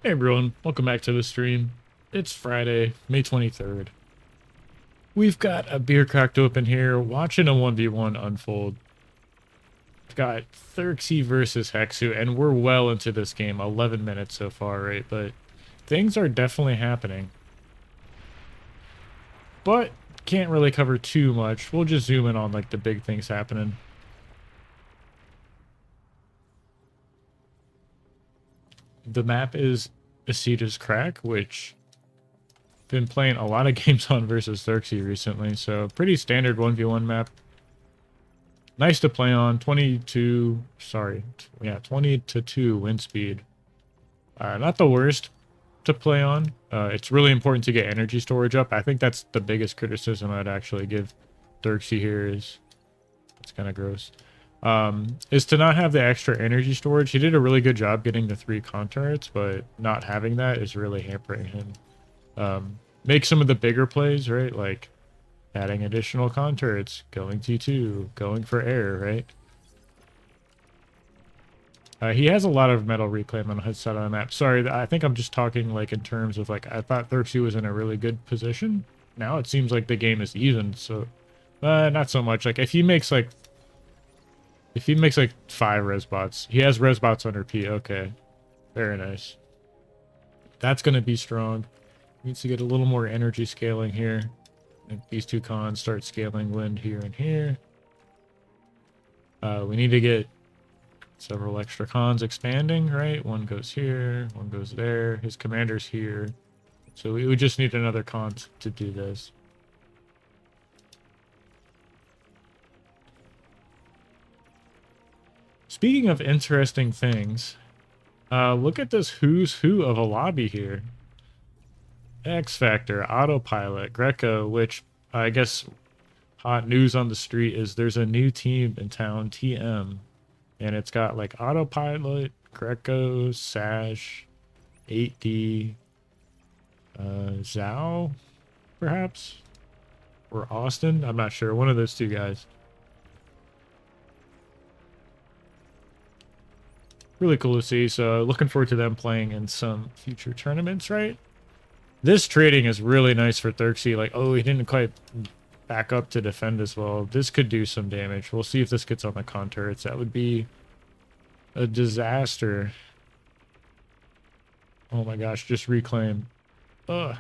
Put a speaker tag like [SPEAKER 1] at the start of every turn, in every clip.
[SPEAKER 1] Hey everyone, welcome back to the stream. It's Friday, May 23rd. We've got a beer cracked open here, watching a 1v1 unfold. We've got Xerxes versus Hexu, and we're well into this game, 11 minutes so far, right? But things are definitely happening. But can't really cover too much. We'll just zoom in on like the big things happening. The map is Aceta's Crack, which been playing a lot of games on versus Xerxes recently, so pretty standard 1v1 map. Nice to play on. 22, sorry, yeah, 20 to 2 wind speed. Not the worst to play on. It's really important to get energy storage up. I think that's the biggest criticism I'd actually give Xerxes here is, it's kind of gross, is to not have the extra energy storage. He did a really good job getting the 3 conturrets, but not having that is really hampering him. Make some of the bigger plays, right? Like adding additional conturrets, going T2, going for air, right? He has a lot of metal reclaim on his side of the map. Sorry, I think I'm just talking like in terms of like, I thought Xerxes was in a really good position. Now it seems like the game is even, so not so much. Like if he makes like 5 res bots, he has res bots under P. Okay, very nice. That's gonna be strong. Needs to get a little more energy scaling here. And these 2 cons start scaling wind here and here. We need to get several extra cons expanding, right? One goes here, one goes there. His commander's here. So we just need another con to do this. Speaking of interesting things, look at this who's who of a lobby here. X Factor, Autopilot, Greco, which I guess hot news on the street is there's a new team in town, TM. And it's got like Autopilot, Greco, Sash, 8D, Zhao, perhaps? Or Austin? I'm not sure. One of those 2 guys. Really cool to see. So looking forward to them playing in some future tournaments, right? This trading is really nice for Xerxes. Like, oh, he didn't quite back up to defend as well. This could do some damage. We'll see if this gets on the con turrets. That would be a disaster. Oh my gosh, just reclaim. Ugh.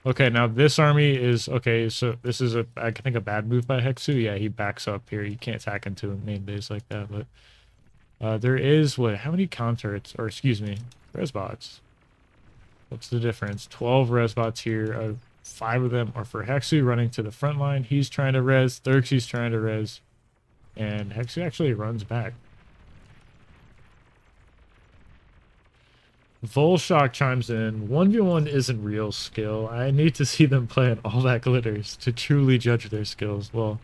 [SPEAKER 1] Okay, now this army is... Okay, so this is, I think, a bad move by Hexu. Yeah, he backs up here. You can't attack into a main base like that, but... there is, what, how many counters? Or, excuse me, resbots. What's the difference? 12 resbots here. 5 of them are for Hexu running to the front line. He's trying to res. Xerxes trying to res. And Hexu actually runs back. Volshock chimes in. 1v1 isn't real skill. I need to see them playing all that glitters to truly judge their skills. Well,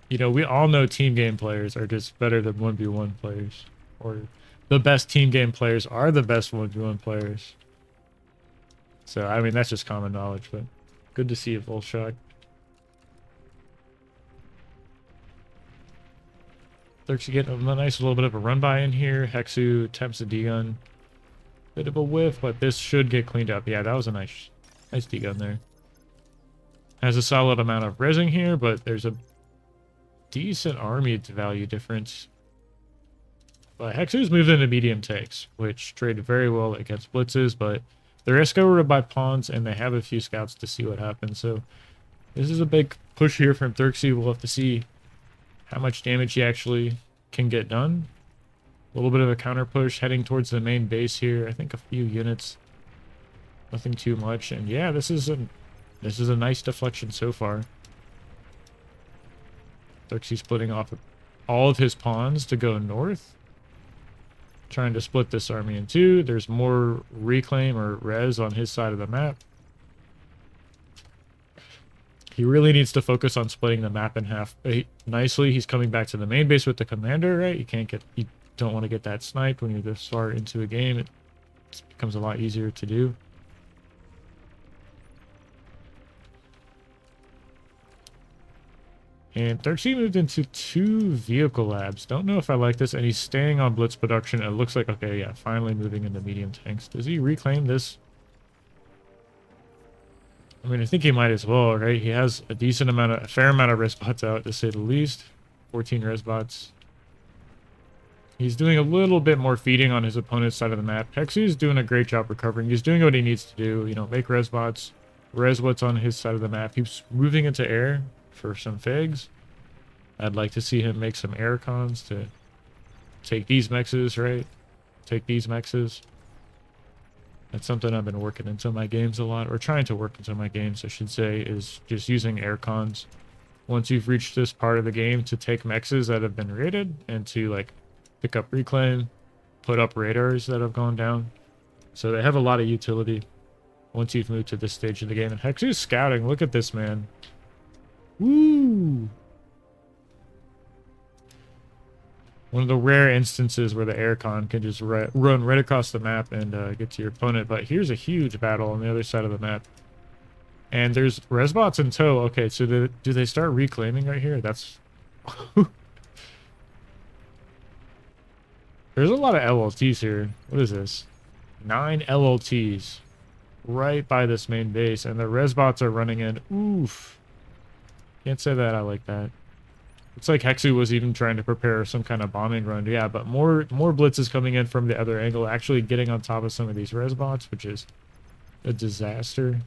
[SPEAKER 1] you know, we all know team game players are just better than 1v1 players. Or the best team game players are the best 1v1 players. So, I mean, that's just common knowledge, but good to see a Volshock. Xerxes getting a nice little bit of a run by in here. Hexu attempts a D-gun. Bit of a whiff, but this should get cleaned up. Yeah, that was a nice D-gun there. Has a solid amount of resing here, but there's a decent army value difference. But Hexu's moved into medium takes, which traded very well against blitzes, but they're escorted by pawns, and they have a few scouts to see what happens. So this is a big push here from Xerxes. We'll have to see how much damage he actually can get done. A little bit of a counter push heading towards the main base here. I think a few units. Nothing too much. And yeah, this is a nice deflection so far. Xerxes splitting off all of his pawns to go north. Trying to split this army in 2. There's more reclaim or res on his side of the map. He really needs to focus on splitting the map in half nicely. He's coming back to the main base with the commander, right? You don't want to get that sniped when you're this far into a game. It becomes a lot easier to do. And Xerxes moved into 2 vehicle labs. Don't know if I like this. And he's staying on blitz production. It looks like, okay, yeah, finally moving into medium tanks. Does he reclaim this? I mean, I think he might as well, right? He has a fair amount of res bots out, to say the least. 14 res bots. He's doing a little bit more feeding on his opponent's side of the map. Hexu is doing a great job recovering. He's doing what he needs to do. You know, make res bots. Res what's on his side of the map. He's moving into air for some figs. I'd like to see him make some air cons to take these mexes, right? Take these mexes. That's something I've been working into my games a lot, or trying to work into my games, I should say, is just using air cons. Once you've reached this part of the game, to take mexes that have been raided and to, like, pick up reclaim, put up radars that have gone down. So they have a lot of utility once you've moved to this stage of the game. And Hexu's scouting. Look at this, man. Woo! One of the rare instances where the aircon can just run right across the map and get to your opponent. But here's a huge battle on the other side of the map. And there's resbots in tow. Okay, so do they start reclaiming right here? That's... There's a lot of LLTs here. What is this? 9 LLTs right by this main base, and the resbots are running in. Oof. Can't say that I like that. It's like Hexu was even trying to prepare some kind of bombing run. Yeah, but more blitzes coming in from the other angle, actually getting on top of some of these resbots, which is a disaster.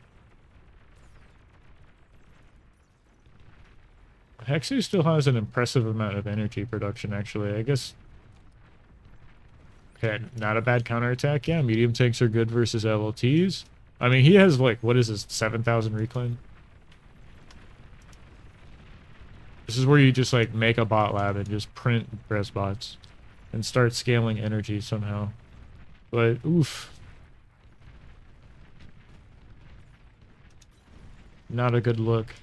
[SPEAKER 1] Hexu still has an impressive amount of energy production, actually. I guess... Okay, not a bad counterattack. Yeah, medium tanks are good versus LLTs. I mean, he has, like, what is this, 7,000 reclaim? This is where you just, like, make a bot lab and just print res bots and start scaling energy somehow. But, oof. Not a good look.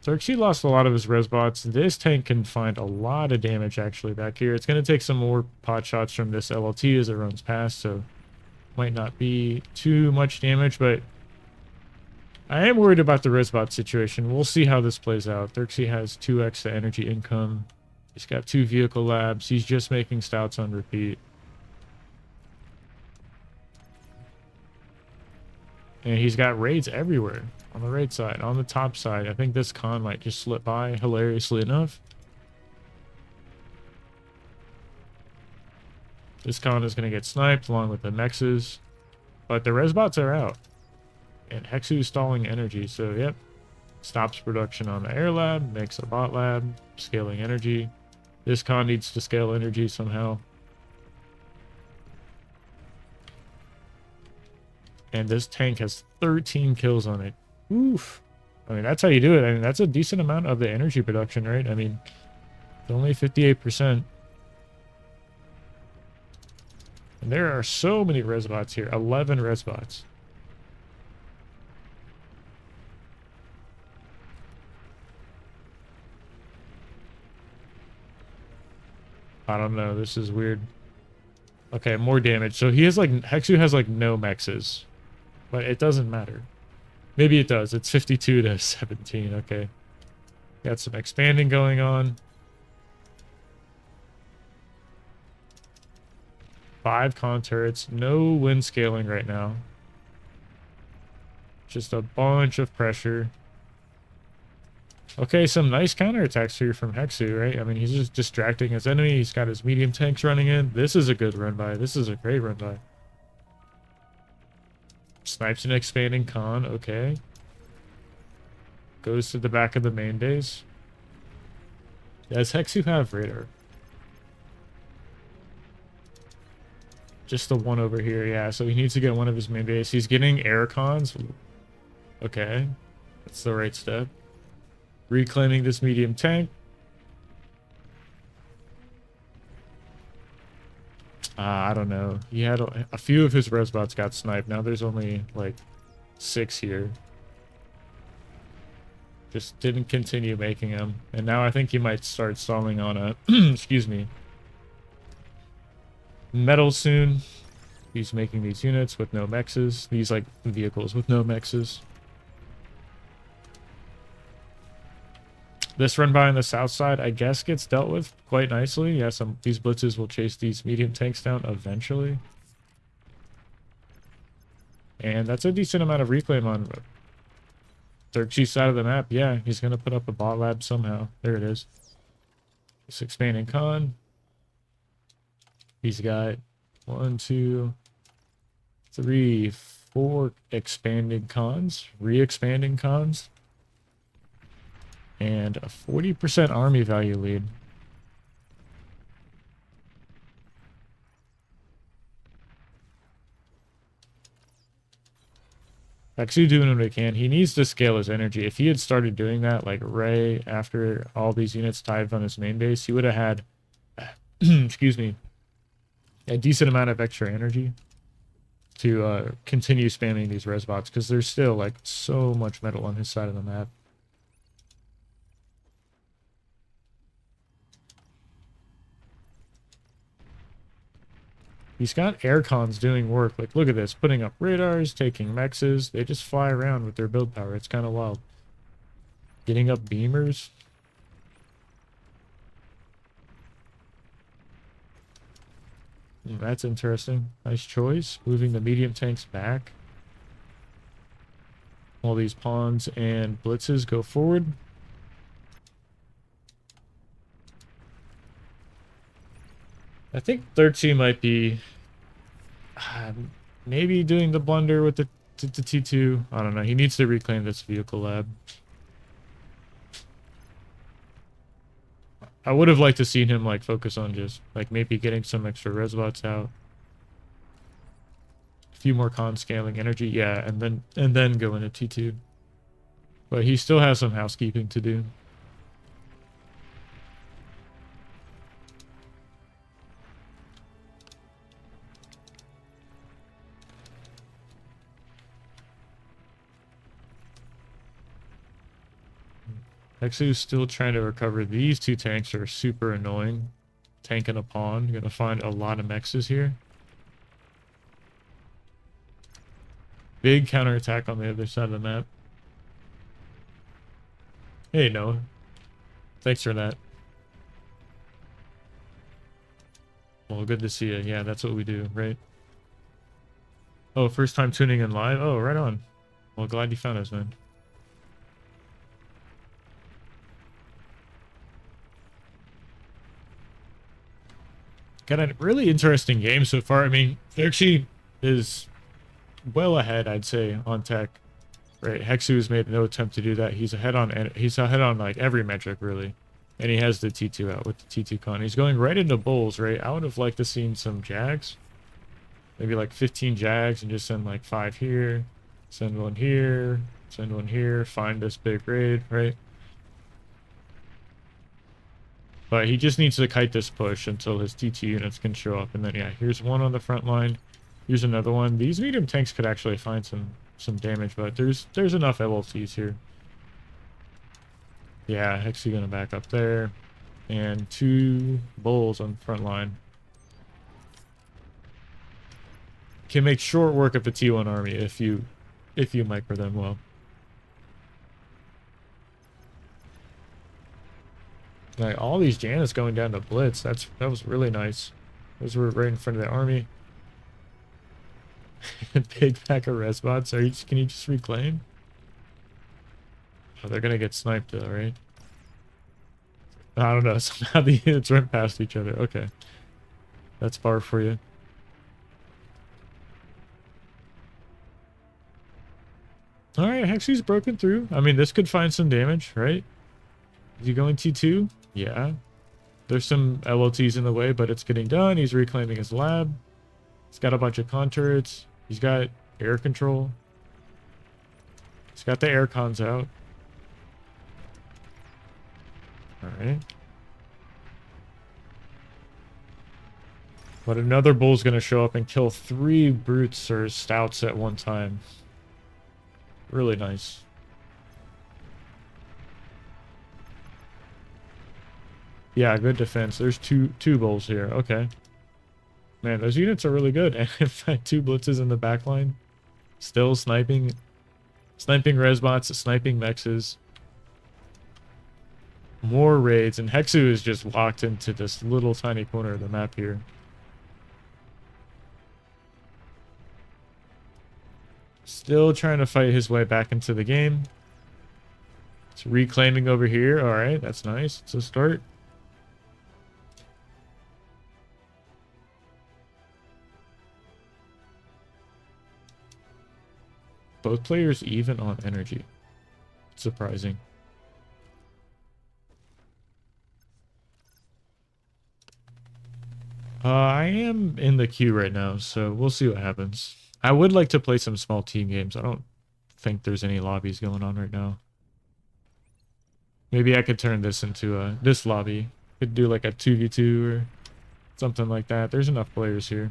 [SPEAKER 1] Xerxes lost a lot of his res bots. This tank can find a lot of damage, actually, back here. It's going to take some more pot shots from this LLT as it runs past, so might not be too much damage, but I am worried about the res bot situation. We'll see how this plays out. Xerxes has 2x the energy income. He's got 2 vehicle labs. He's just making stouts on repeat. And he's got raids everywhere. On the raid side, on the top side. I think this con might just slip by, hilariously enough. This con is going to get sniped along with the mexes. But the resbots are out. And Hexu's stalling energy, so yep. Stops production on the air lab, makes a bot lab, scaling energy. This con needs to scale energy somehow. And this tank has 13 kills on it. Oof. I mean, that's how you do it. I mean, that's a decent amount of the energy production, right? I mean, it's only 58%. And there are so many resbots here. 11 resbots. I don't know. This is weird. Okay, more damage. So he has, like, Hexu has, like, no mexes. But it doesn't matter. Maybe it does. It's 52 to 17. Okay. Got some expanding going on. 5 con turrets. No wind scaling right now. Just a bunch of pressure. Okay, some nice counterattacks here from Hexu, right? I mean, he's just distracting his enemy. He's got his medium tanks running in. This is a good run by. This is a great run by. Snipes an expanding con, okay. Goes to the back of the main base. Does Hexu have radar? Just the one over here, yeah. So he needs to get one of his main base. He's getting air cons. Okay. That's the right step. Reclaiming this medium tank. I don't know. He had a few of his res bots got sniped. Now there's only like 6 here. Just didn't continue making them. And now I think he might start stalling on a excuse me, metal soon. He's making these units with no mexes. These like vehicles with no mexes. This run by on the south side, I guess, gets dealt with quite nicely. Yeah, these blitzes will chase these medium tanks down eventually. And that's a decent amount of reclaim on Xerxes' side of the map. Yeah, he's going to put up a bot lab somehow. There it is. This expanding con. He's got 1, 2, 3, 4 expanding cons. Re-expanding cons. And a 40% army value lead. Hexu doing what he can. He needs to scale his energy. If he had started doing that, like Ray, after all these units died on his main base, he would have had, excuse me, a decent amount of extra energy to continue spamming these res bots, because there's still like so much metal on his side of the map. He's got air cons doing work. Like, look at this. Putting up radars, taking mexes. They just fly around with their build power. It's kind of wild. Getting up beamers. That's interesting. Nice choice. Moving the medium tanks back. All these pawns and blitzes go forward. I think 13 might be maybe doing the blunder with the T2. I don't know. He needs to reclaim this vehicle lab. I would have liked to seen him like focus on just like maybe getting some extra resbots out. A few more con scaling energy, yeah, and then go into T2. But he still has some housekeeping to do. Hexu's still trying to recover. These two tanks are super annoying. Tank and a pawn. You're gonna find a lot of mexes here. Big counterattack on the other side of the map. Hey, Noah. Thanks for that. Well, good to see you. Yeah, that's what we do, right? Oh, first time tuning in live? Oh, right on. Well, glad you found us, man. Got a really interesting game so far. I mean, Xerxes is well ahead, I'd say, on tech. Right, Hexu has made no attempt to do that. He's ahead on like every metric, really. And he has the T2 out with the T2 con. He's going right into bulls, right? I would have liked to seen some jags. Maybe like 15 jags and just send like 5 here. Send one here. Send one here. Find this big raid, right? But he just needs to kite this push until his T2 units can show up. And then, yeah, here's one on the front line. Here's another one. These medium tanks could actually find some damage, but there's enough LLTs here. Yeah, Hexy gonna back up there. And 2 bulls on the front line. Can make short work of the T1 army if you micro them well. Like, all these Janus going down to blitz. That was really nice. Those were right in front of the army. Big pack of res bots. Can you just reclaim? Oh, they're gonna get sniped though, right? I don't know. Somehow the units went past each other. Okay. That's bar for you. Alright, Hexy's broken through. I mean, this could find some damage, right? Is he going T2? Yeah. There's some LLTs in the way, but it's getting done. He's reclaiming his lab. He's got a bunch of con turrets. He's got air control. He's got the air cons out. Alright. But another bull's gonna show up and kill 3 brutes or stouts at one time. Really nice. Yeah, good defense. There's two bulls here. Okay. Man, those units are really good. And in fact, 2 blitzes in the back line. Still sniping resbots, sniping mexes. More raids, and Hexu is just locked into this little tiny corner of the map here. Still trying to fight his way back into the game. It's reclaiming over here. All right, that's nice. It's a start. Both players even on energy. It's surprising. I am in the queue right now, so we'll see what happens. I would like to play some small team games. I don't think there's any lobbies going on right now. Maybe I could turn this into this lobby. Could do like a 2v2 or something like that. There's enough players here.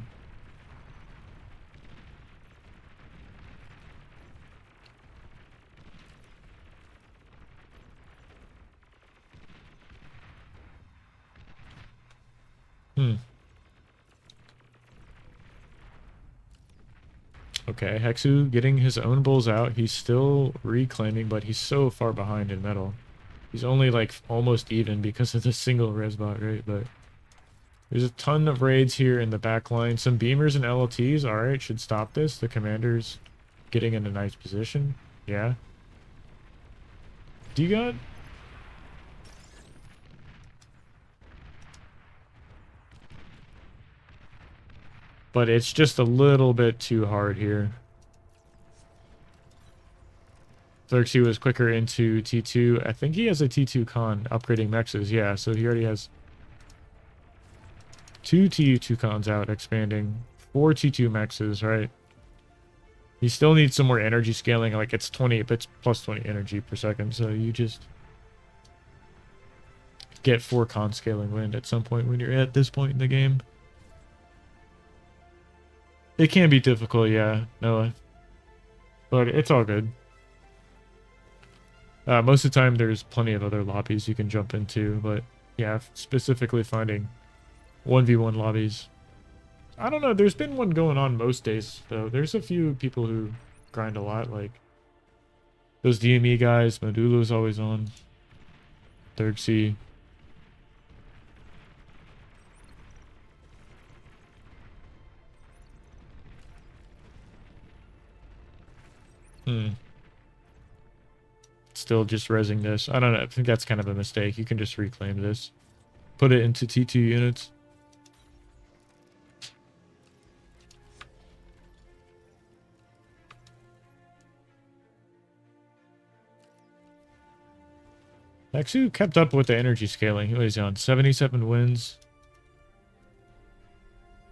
[SPEAKER 1] Okay, Hexu getting his own bulls out. He's still reclaiming, but he's so far behind in metal. He's only like almost even because of the single res bot, right? But there's a ton of raids here in the back line. Some beamers and LLTs. All right, should stop this. The commander's getting in a nice position. Yeah. D-God? But it's just a little bit too hard here. Xerxes was quicker into T2. I think he has a T2 con upgrading mexes. Yeah, so he already has 2 T2 cons out expanding. 4 T2 mexes, right? He still needs some more energy scaling. Like it's 20, it's plus 20 energy per second. So you just get 4 con scaling wind at some point when you're at this point in the game. It can be difficult, yeah, Noah. But it's all good. Most of the time, there's plenty of other lobbies you can jump into, but yeah, specifically finding 1v1 lobbies. I don't know, there's been one going on most days, though. There's a few people who grind a lot, like those DME guys. Modulu's always on. Xerxes. Still just resing this. I don't know. I think that's kind of a mistake. You can just reclaim this. Put it into T2 units. Hexu kept up with the energy scaling. He was on 77 wins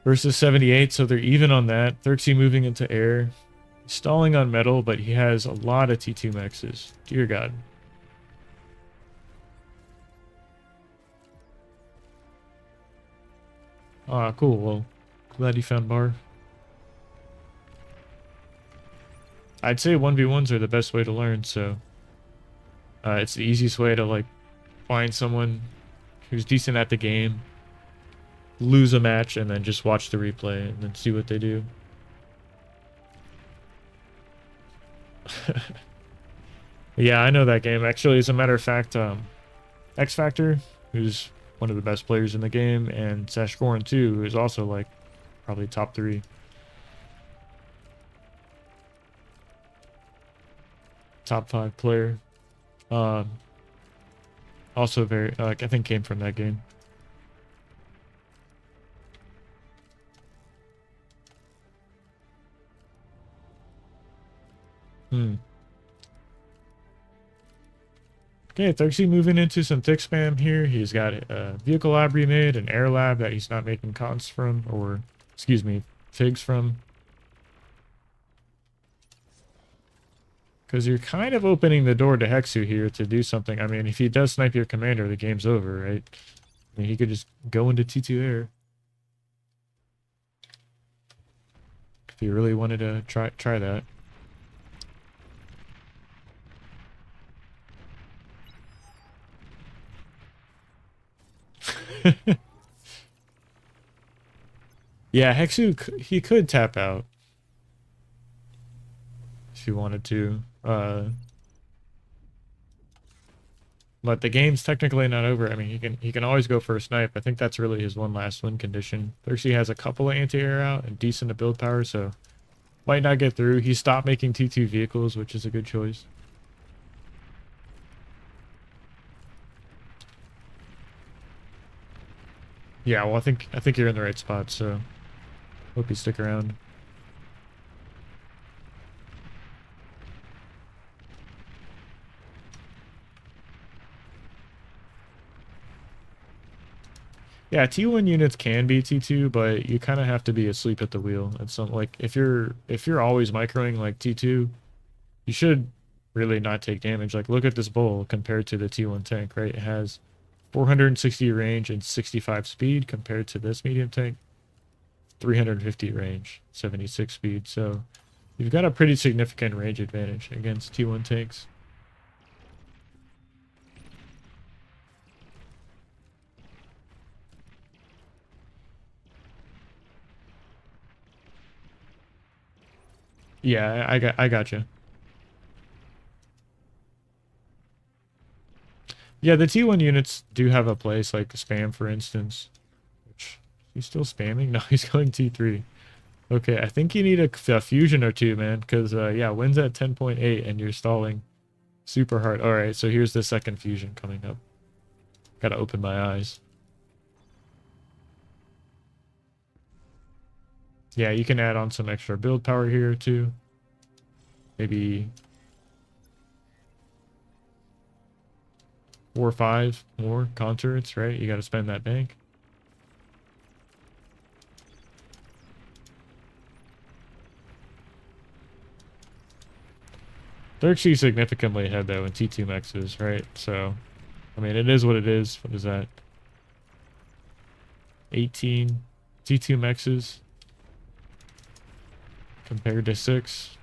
[SPEAKER 1] versus 78, so they're even on that. Xerxes moving into air. Stalling on metal, but he has a lot of T2 mexes. Dear God. Ah, cool. Well, glad you found bar. I'd say 1v1s are the best way to learn, so it's the easiest way to like find someone who's decent at the game, lose a match, and then just watch the replay and then see what they do. Yeah, I know that game. Actually, as a matter of fact, X Factor, who's one of the best players in the game, and Sashkoran too, who's also like probably top 3. Top 5 player. Also very, I think came from that game. Okay, Xerxes moving into some tick spam here. He's got a vehicle lab remade, an air lab that he's not making cons from, or, excuse me, figs from. Because you're kind of opening the door to Hexu here to do something. I mean, if he does snipe your commander, the game's over, right? I mean, he could just go into T2 air. If he really wanted to try that. Yeah, Hexu, he could tap out if he wanted to. But the game's technically not over. I mean, he can always go for a snipe. I think that's really his one last win condition. Thirsty has a couple of anti-air out and decent to build power, so might not get through. He stopped making T2 vehicles, which is a good choice. Yeah, well, I think you're in the right spot, so hope you stick around. Yeah, T1 units can be T2, but you kind of have to be asleep at the wheel. It's some like if you're always microing like T2, you should really not take damage. Like look at this bull compared to the T1 tank, right? It has 460 range and 65 speed compared to this medium tank, 350 range, 76 speed. So you've got a pretty significant range advantage against T1 tanks. Yeah, I got you. Yeah, the T1 units do have a place, like spam, for instance. Which, he's still spamming? No, he's going T3. Okay, I think you need a fusion or two, man, because, yeah, wins at 10.8 and you're stalling super hard. Alright, so here's the second fusion coming up. Gotta open my eyes. Yeah, you can add on some extra build power here, too. Maybe 4 or 5 more conturts, right? You gotta spend that bank. They're actually significantly ahead, though, in T2 mexes, right? So, I mean, it is what it is. What is that? 18 T2 mexes compared to 6.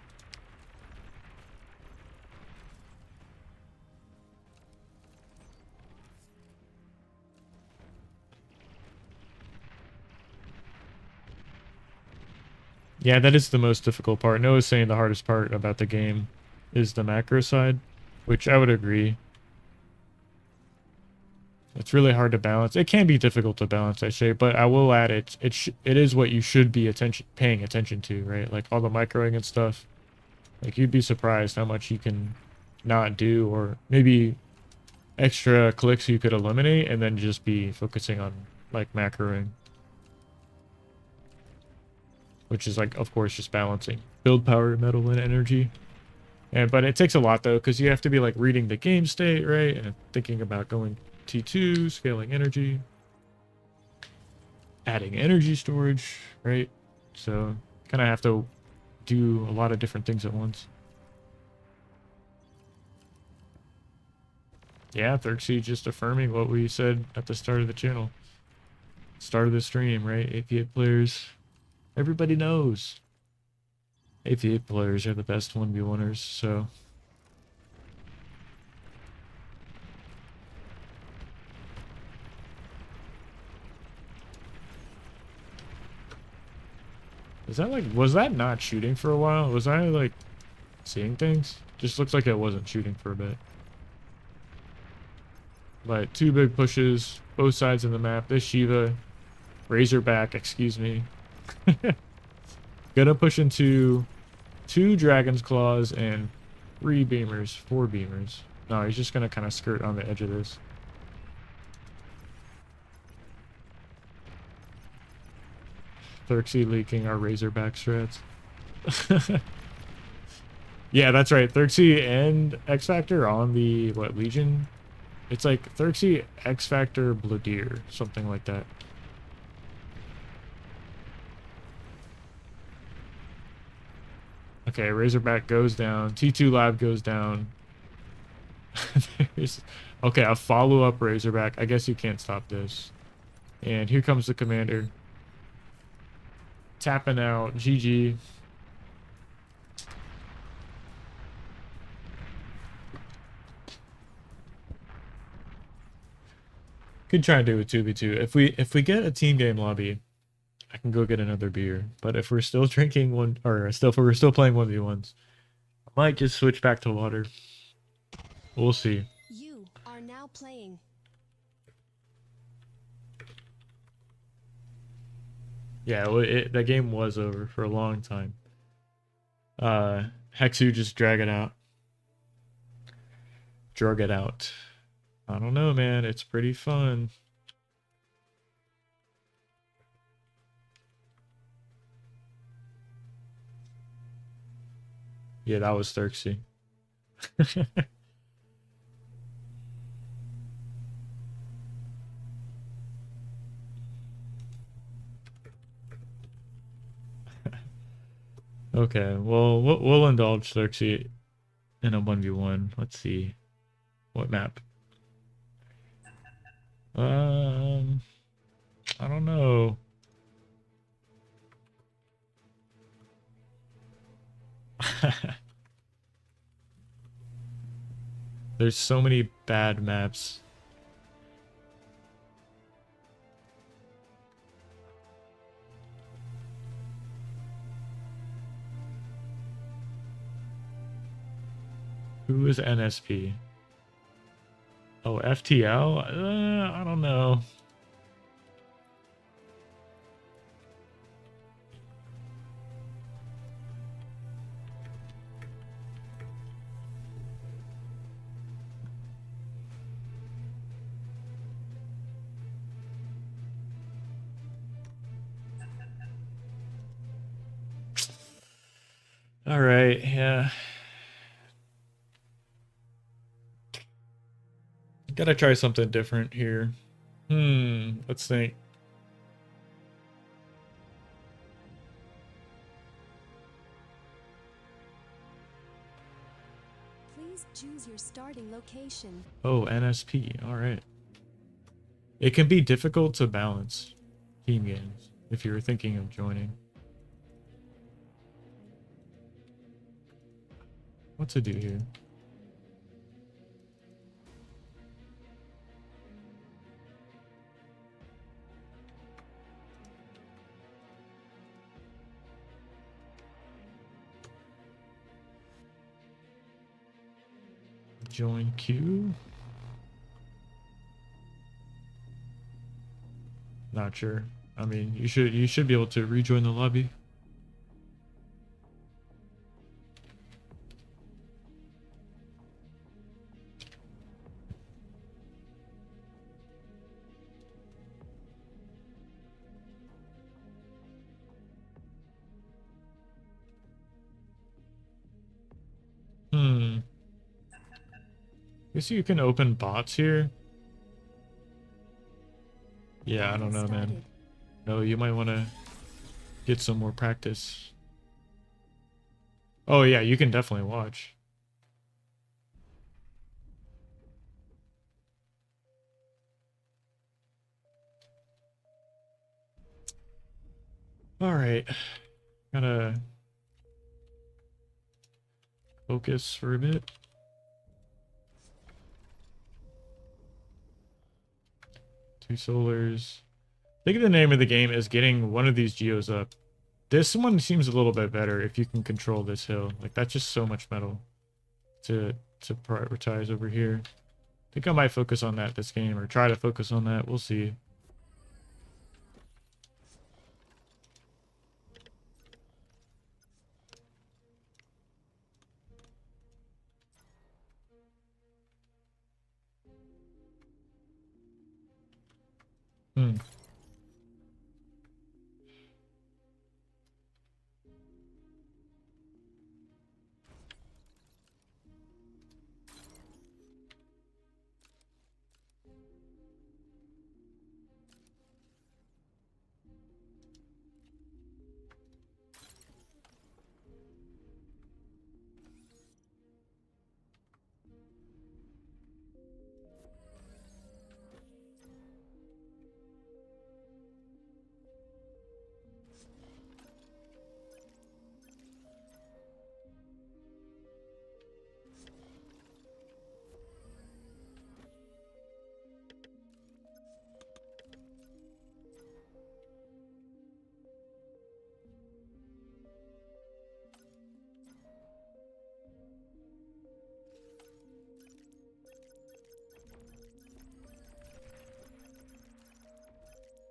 [SPEAKER 1] Yeah, that is the most difficult part. Noah's saying the hardest part about the game is the macro side, which I would agree. It's really hard to balance. It can be difficult to balance, I say, but I will add it is what you should be paying attention to, right? Like all the microing and stuff. Like you'd be surprised how much you can not do, or maybe extra clicks you could eliminate and then just be focusing on like macroing. Which is like, of course, just balancing build power, metal, and energy. But it takes a lot though, because you have to be like reading the game state, right? And thinking about going T2, scaling energy, adding energy storage, right? So kind of have to do a lot of different things at once. Yeah, Thirxie just affirming what we said at the start of the channel. Start of the stream, right? AP8 players. Everybody knows. AP8 players are the best 1v1ers, so... Is that like... Was that not shooting for a while? Was I like... seeing things? Just looks like it wasn't shooting for a bit. But 2 big pushes, both sides of the map. This Shiva, Razorback, excuse me. Gonna push into 2 Dragon's Claws and 3 Beamers, 4 Beamers. No, he's just gonna kind of skirt on the edge of this. Thirxie leaking our Razorback strats. Yeah, that's right. Thirxie and X Factor on the, what, Legion? It's like Thirxie, X Factor, Bladier, something like that. Okay, Razorback goes down. T2 Lab goes down. Okay, a follow-up Razorback. I guess you can't stop this. And here comes the commander. Tapping out. GG. Could try and do a 2v2. If we get a team game lobby, I can go get another beer. But if we're still drinking one, or if we're still playing 1v1s, I might just switch back to water. We'll see.
[SPEAKER 2] You are now Stop playing.
[SPEAKER 1] Yeah, that game was over for a long time. Hexu just drag it out. Drug it out. I don't know, man. It's pretty fun. Yeah, that was Thirxie. Okay, well, we'll indulge Xerxes in a 1v1. Let's see. What map? Um, I don't know. There's so many bad maps. Who is NSP? Oh, FTL? I don't know. All right, yeah. Gotta try something different here. Let's think.
[SPEAKER 2] Please choose your starting location.
[SPEAKER 1] Oh, NSP. All right. It can be difficult to balance team games if you're thinking of joining. What to do here? Join queue? Not sure. I mean, you should be able to rejoin the lobby. Guess you can open bots here. Yeah, I don't know, man. No, you might want to get some more practice. Oh yeah, you can definitely watch. All right, gotta focus for a bit. Two solars. I think the name of the game is getting one of these geos up. This one seems a little bit better if you can control this hill. Like, that's just so much metal to prioritize over here. I think I might focus on that this game, or try to focus on that. We'll see. Hmm.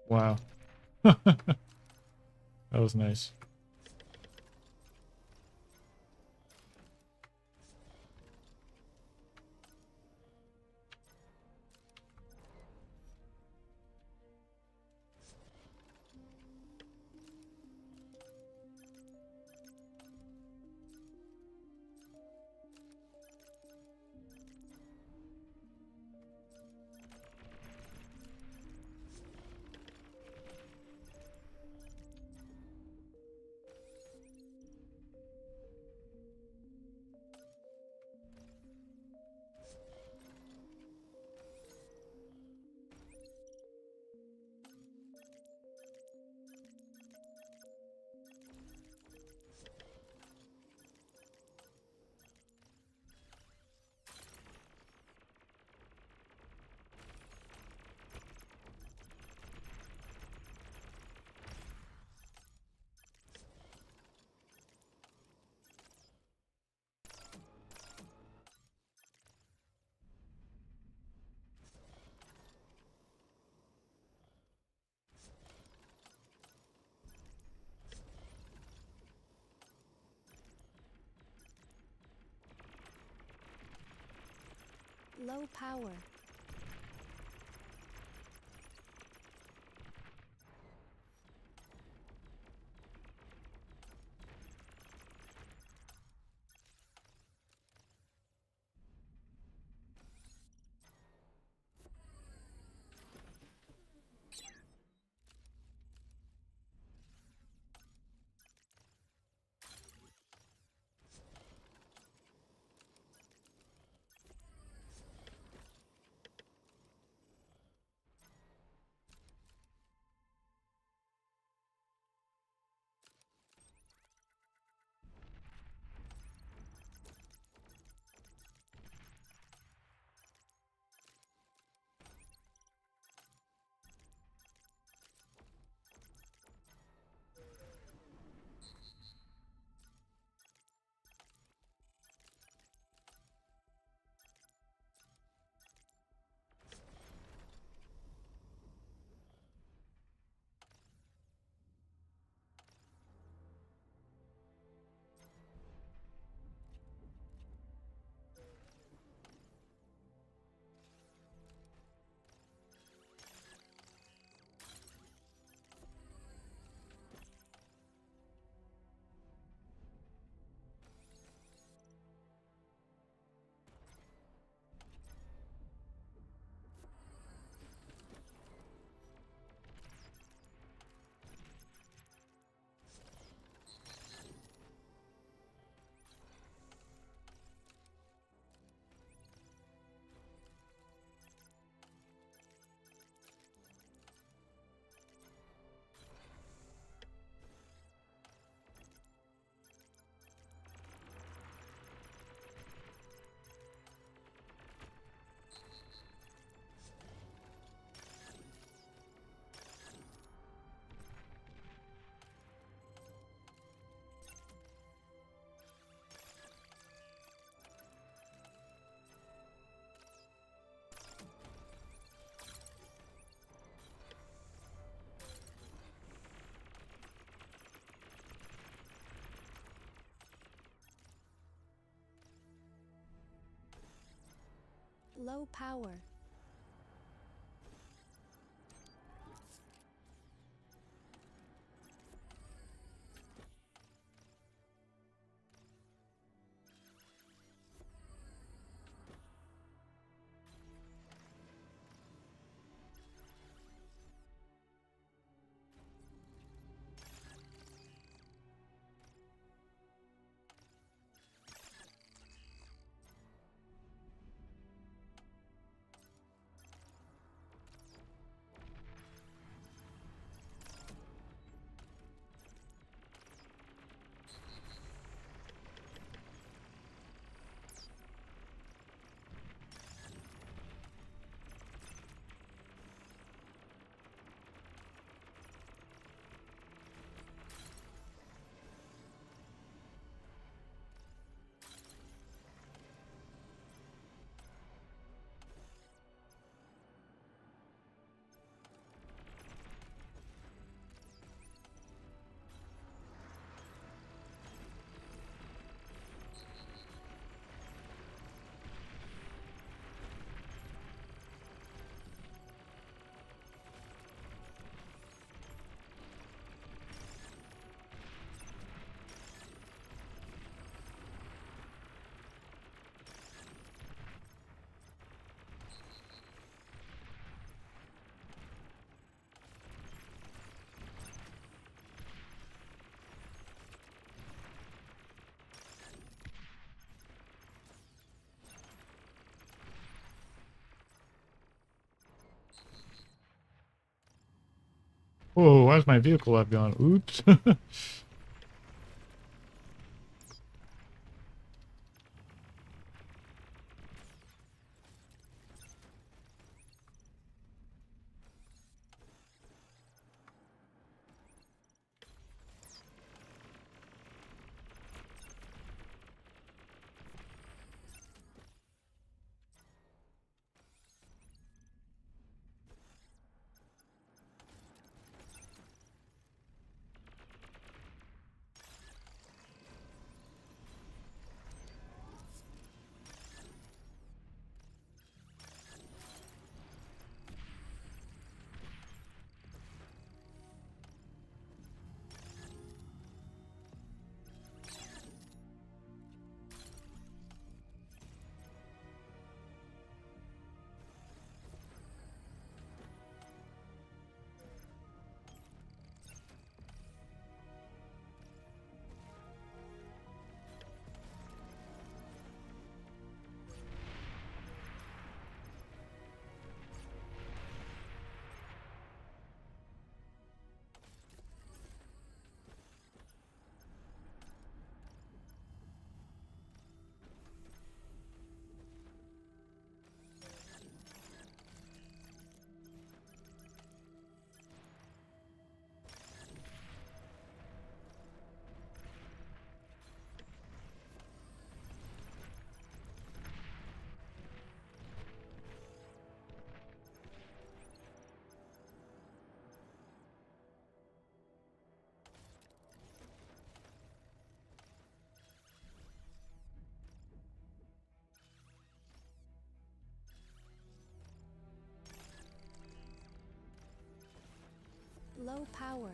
[SPEAKER 1] Wow. That was nice.
[SPEAKER 2] Low power. Low power.
[SPEAKER 1] Whoa, why's my vehicle life gone? Oops.
[SPEAKER 2] Low power.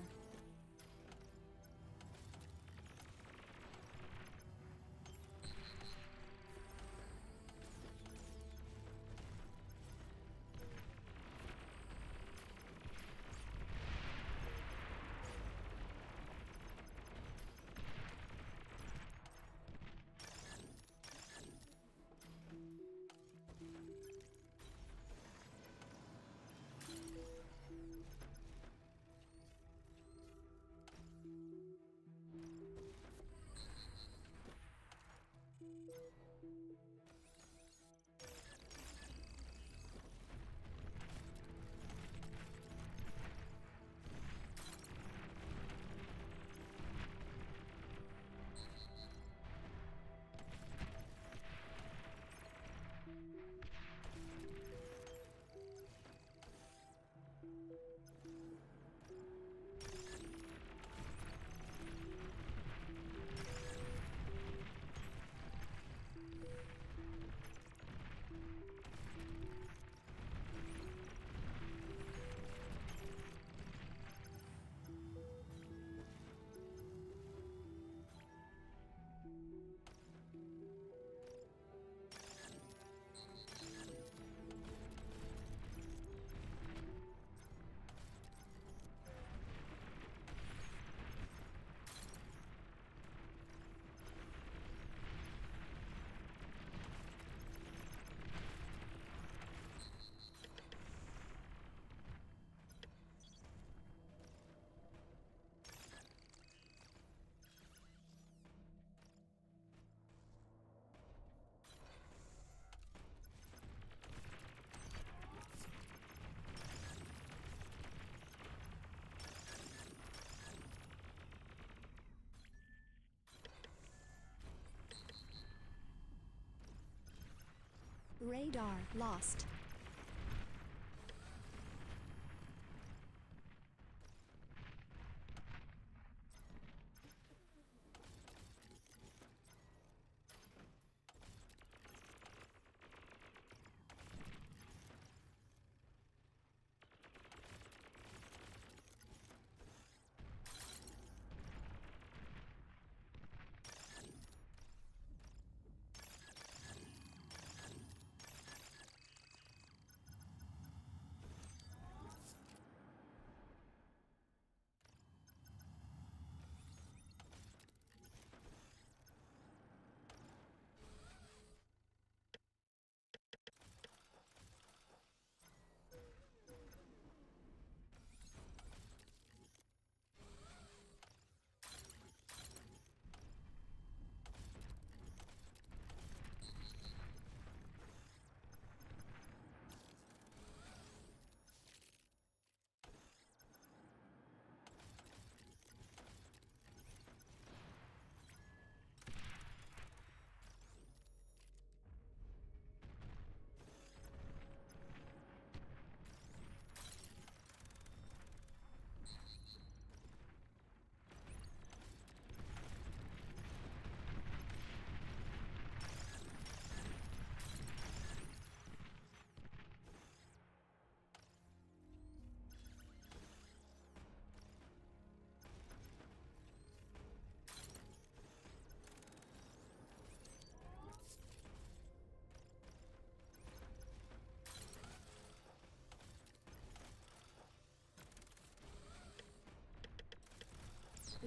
[SPEAKER 2] Radar lost.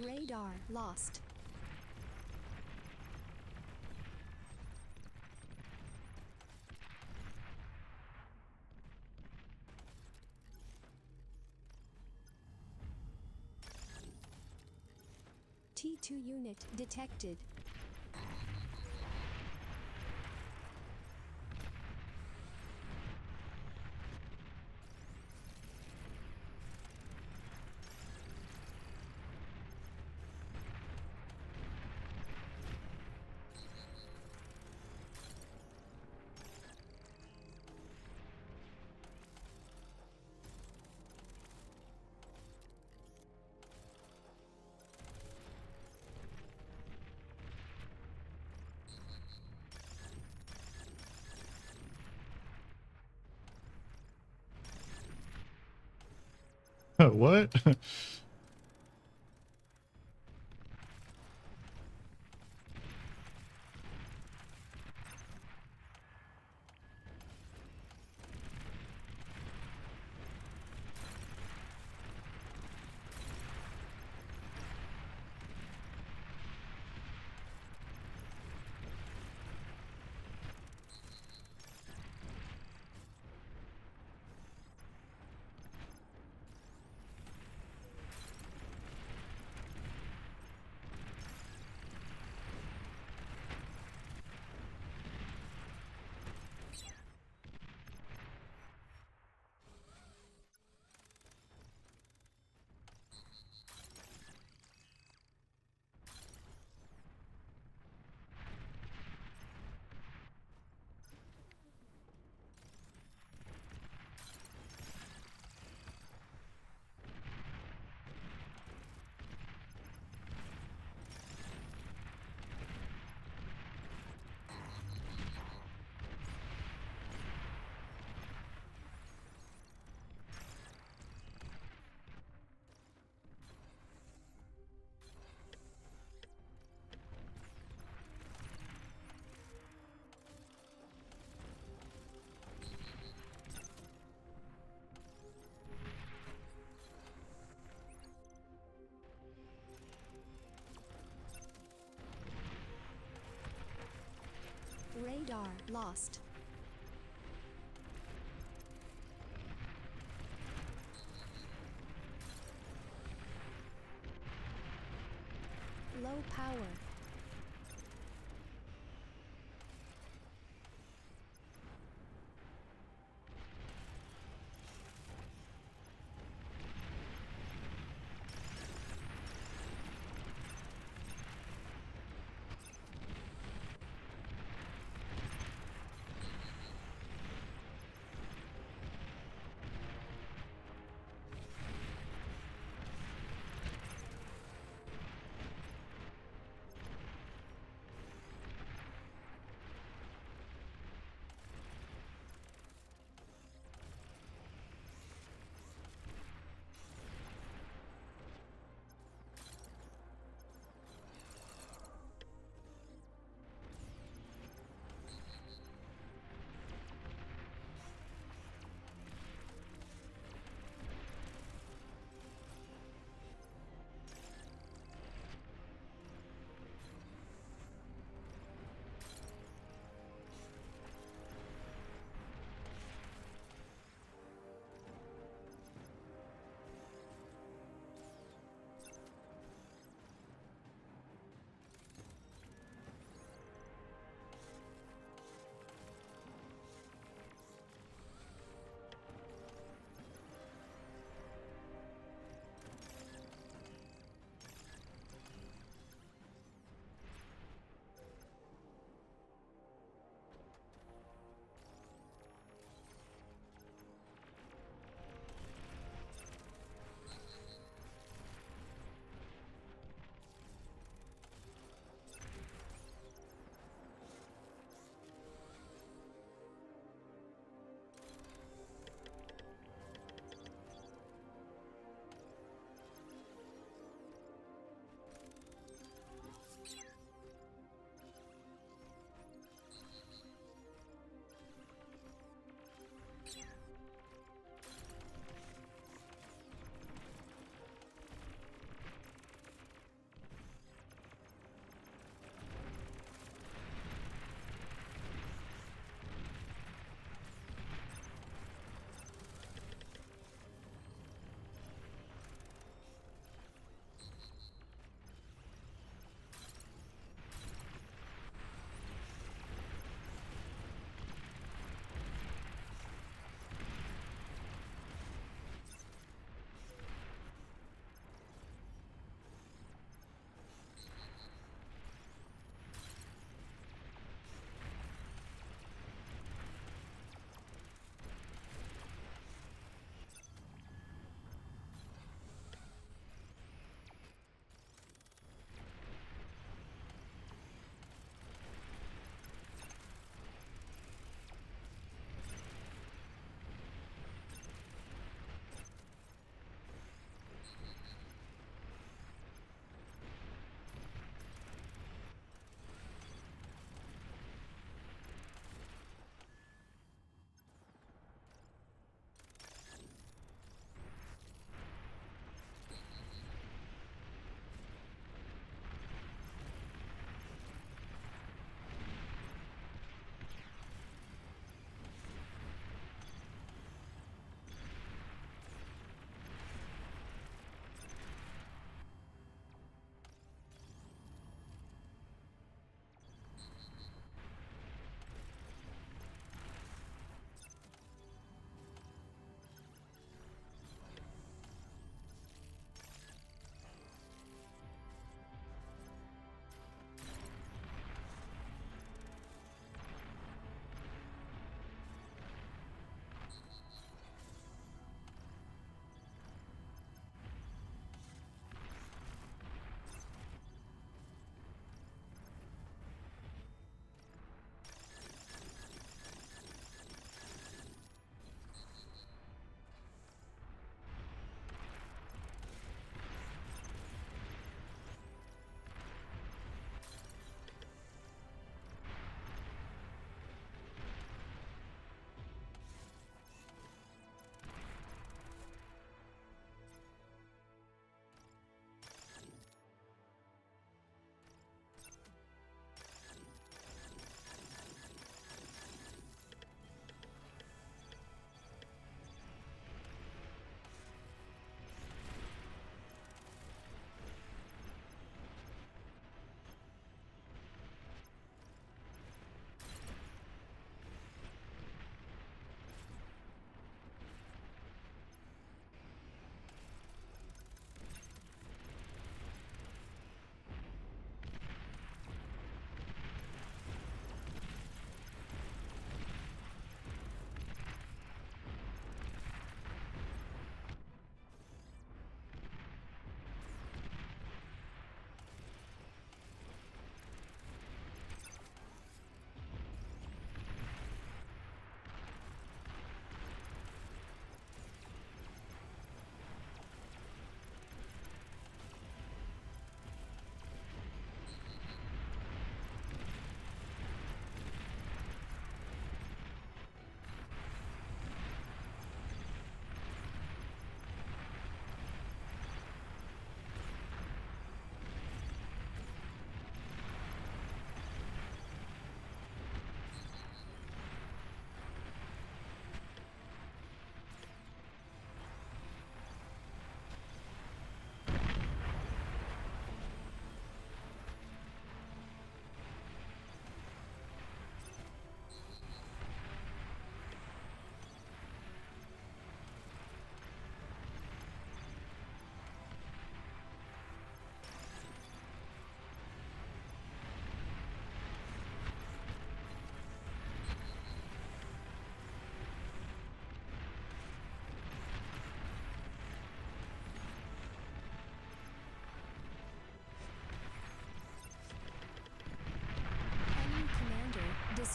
[SPEAKER 2] Radar lost. T2 unit detected.
[SPEAKER 1] What?
[SPEAKER 2] Radar lost. Low power.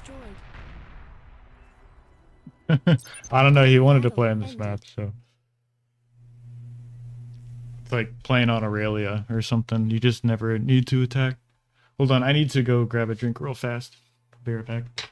[SPEAKER 2] destroyed.
[SPEAKER 1] I don't know. He wanted to
[SPEAKER 2] Battle
[SPEAKER 1] play on this
[SPEAKER 2] ended.
[SPEAKER 1] map, so it's like playing on Aurelia or something. You just never need to attack. Hold on, I need to go grab a drink real fast. Be right back.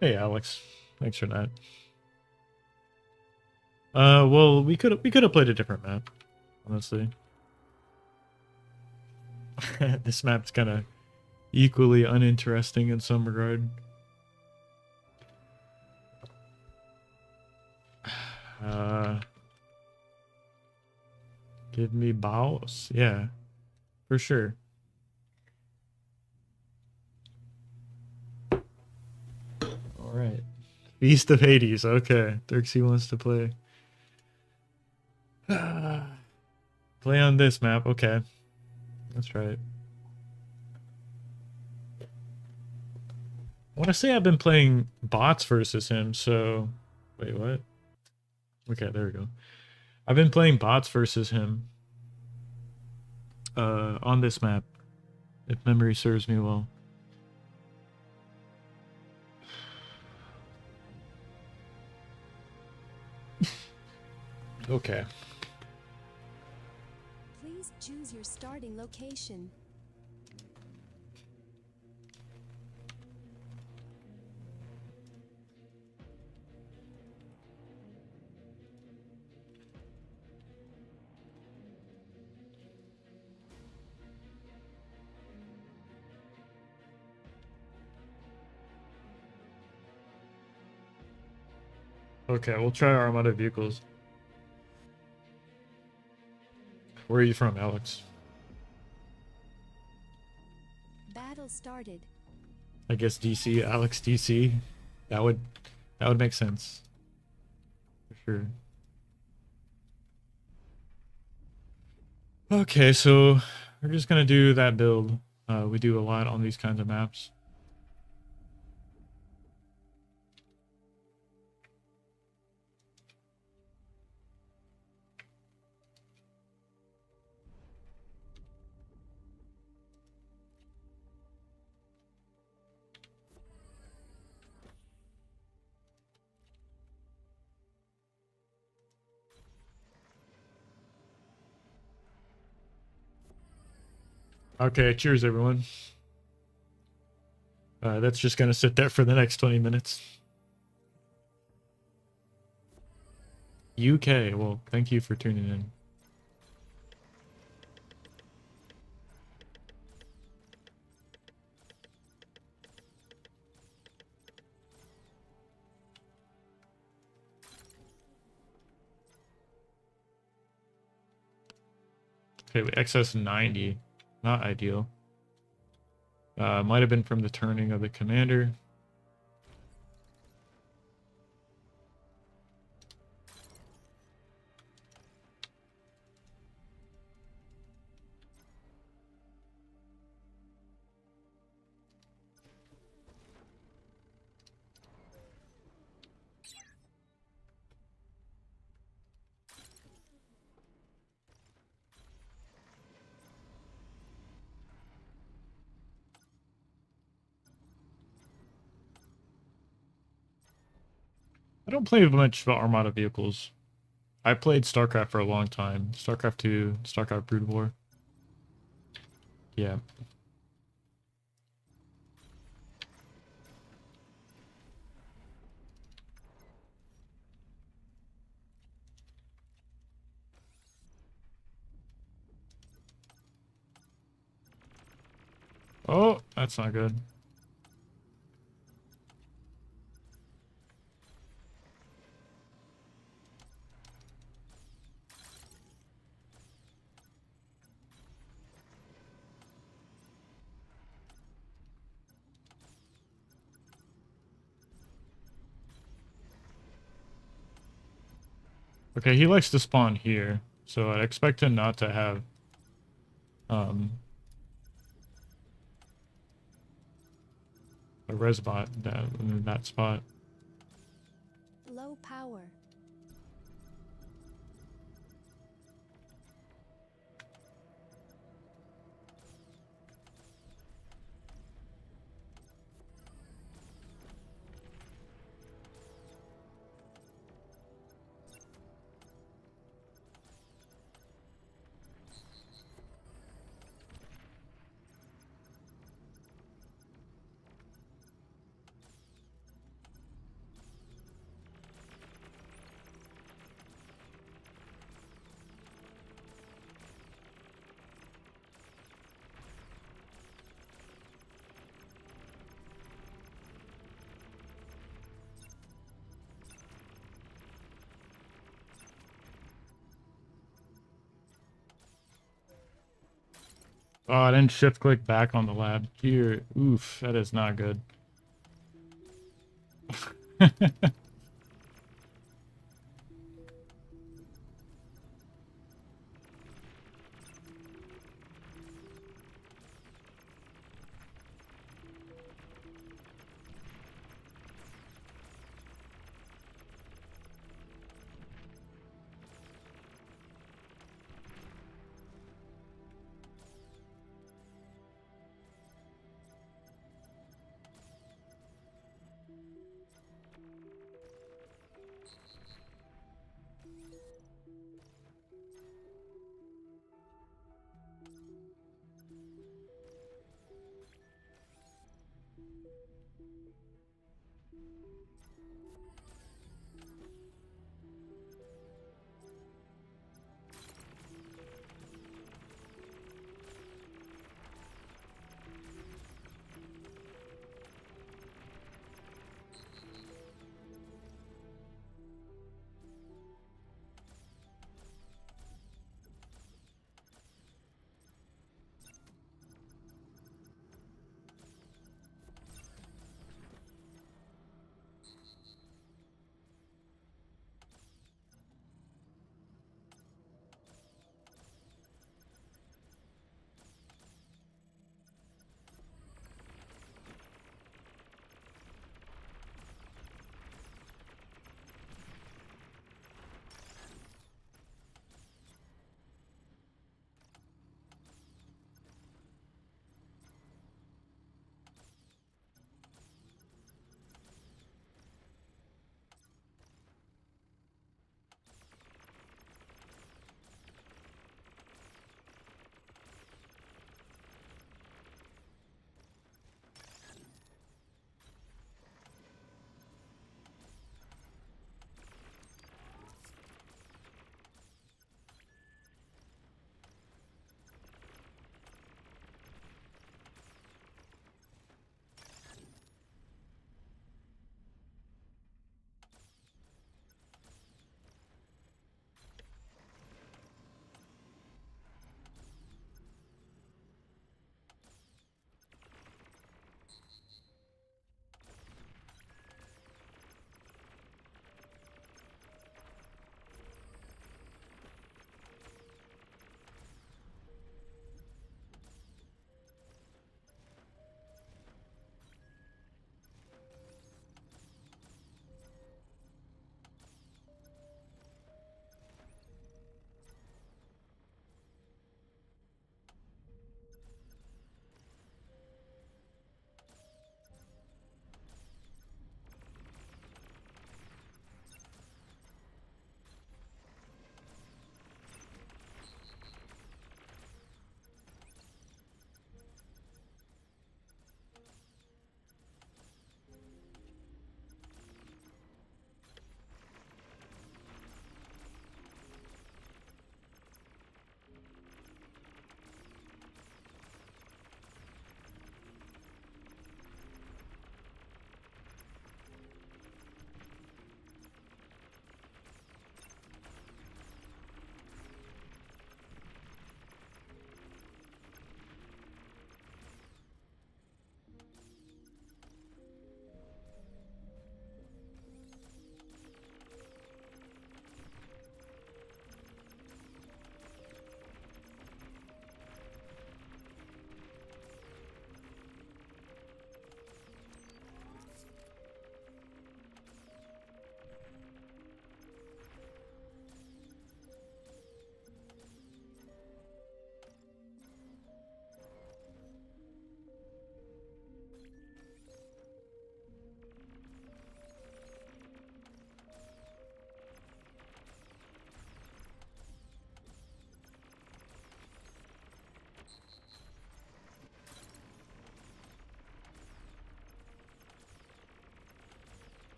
[SPEAKER 1] Hey, Alex. Thanks for that. Well, we could have played a different map, honestly. This map's kind of equally uninteresting in some regard. Uh, give me Baos. Yeah, for sure. All right. Feast of Hades. Okay, Dirksy wants to play. Play on this map. Okay, that's right. I want to say I've been playing bots versus him. So, wait, what? Okay, there we go. I've been playing bots versus him. On this map, if memory serves me well. Okay.
[SPEAKER 2] Please choose your starting location.
[SPEAKER 1] Okay, we'll try Armada vehicles. Where are you from, Alex?
[SPEAKER 2] Battle started.
[SPEAKER 1] I guess DC, Alex DC. That would that would make sense. For sure. Okay, so we're just gonna do that build. We do a lot on these kinds of maps. Okay, cheers everyone. That's just gonna sit there for the next 20 minutes. UK, well, thank you for tuning in. Okay, excess 90. Not ideal. Might have been from the turning of the commander. don't play much Armada vehicles. I played StarCraft for a long time. StarCraft 2, StarCraft Brood War. Yeah. Oh, that's not good. Okay, he likes to spawn here, so I'd expect him not to have um a res bot in that spot.
[SPEAKER 2] Low power.
[SPEAKER 1] Oh, I didn't shift click back on the lab. Here, oof, that is not good.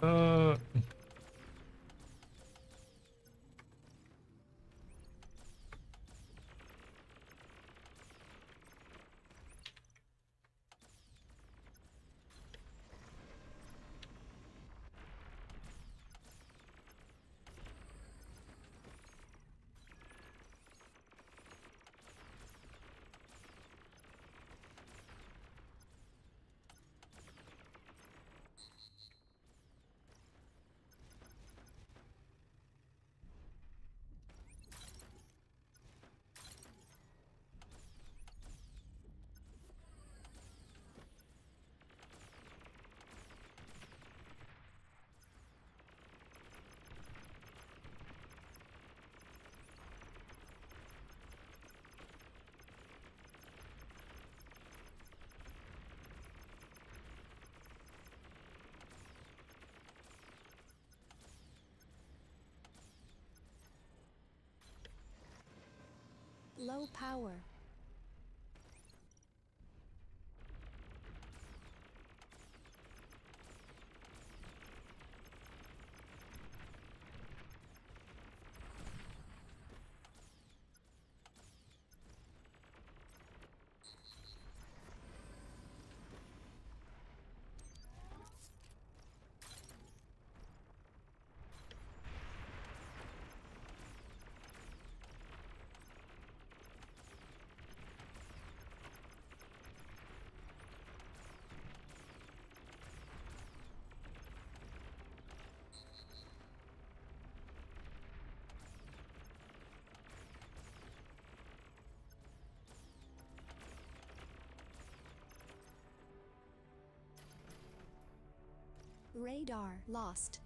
[SPEAKER 1] uh,
[SPEAKER 2] Low power. Radar lost.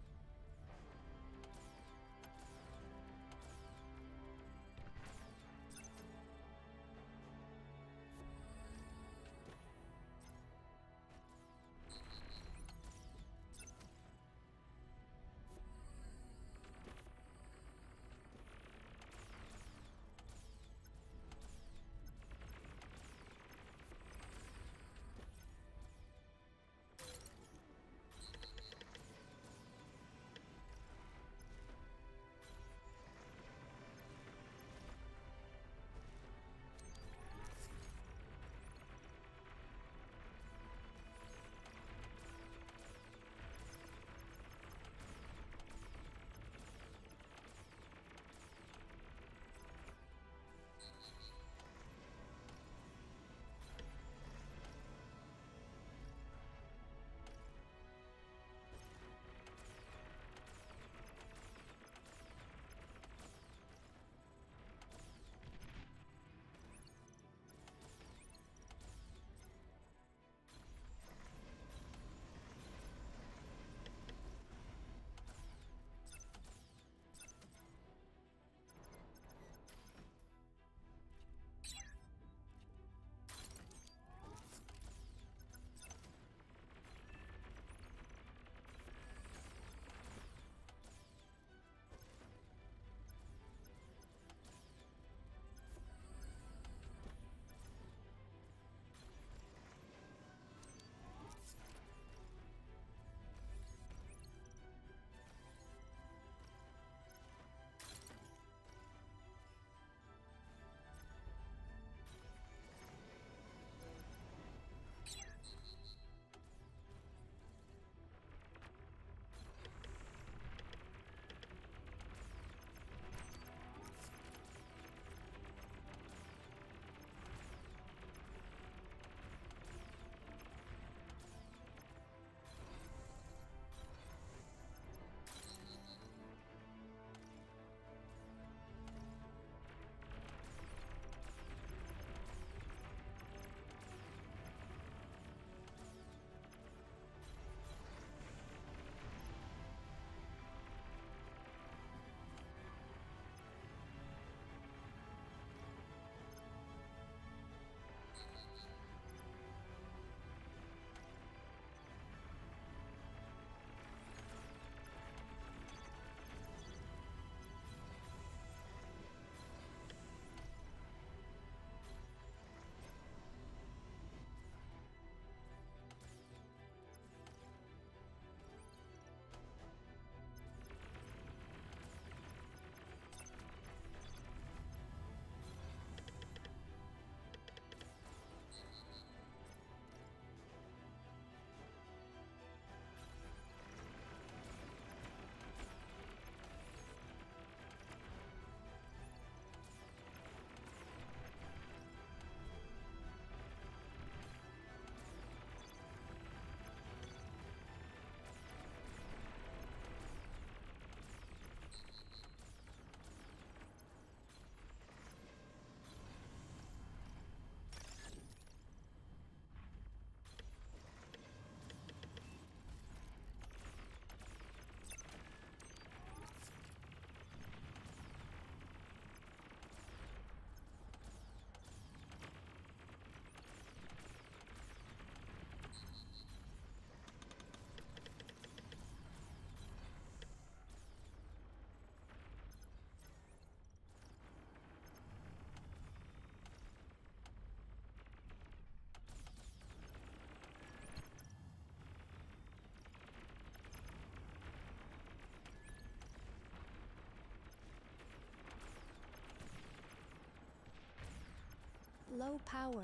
[SPEAKER 2] Low power.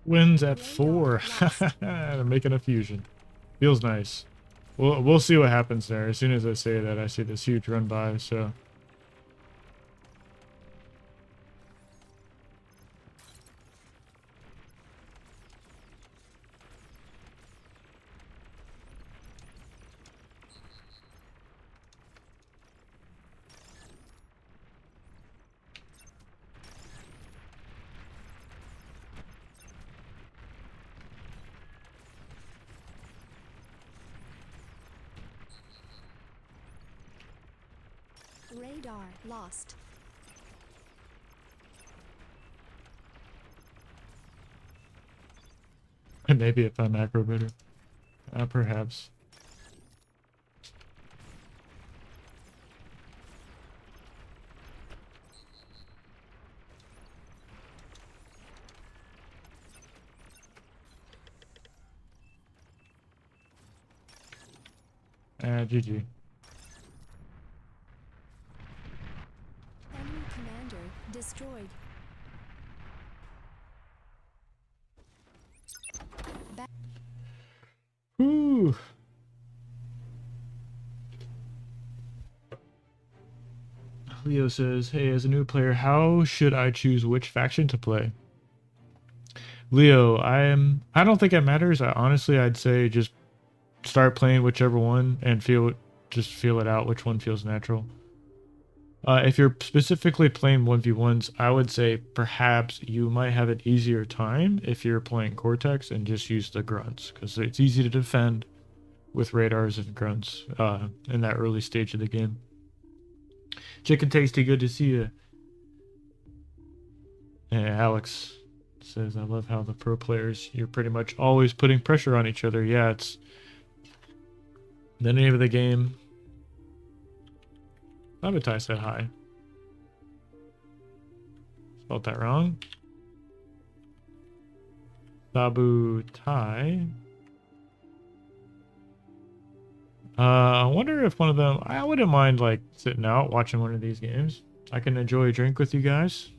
[SPEAKER 1] Wins at
[SPEAKER 2] Radar
[SPEAKER 1] 4.
[SPEAKER 2] lost.
[SPEAKER 1] I'm making a fusion. Feels nice. We'll see what happens there. As soon as I say that, I see this huge run by, so...
[SPEAKER 2] Radar lost.
[SPEAKER 1] Maybe if I'm macro better. Perhaps. GG.
[SPEAKER 2] Enemy commander destroyed.
[SPEAKER 1] Whew. Leo says, hey, as a new player, how should I choose which faction to play? Leo, I don't think it matters. I'd say just start playing whichever one and just feel it out, which one feels natural. If you're specifically playing 1v1s, I would say perhaps you might have an easier time if you're playing Cortex and just use the grunts, because it's easy to defend with radars and grunts in that early stage of the game. Chicken Tasty, good to see you. And Alex says, I love how the pro players, you're pretty much always putting pressure on each other. Yeah, it's the name of the game. Sabotage said hi. Spelled that wrong. Sabu Tai. I wonder if one of them... I wouldn't mind, like, sitting out, watching one of these games. I can enjoy a drink with you guys.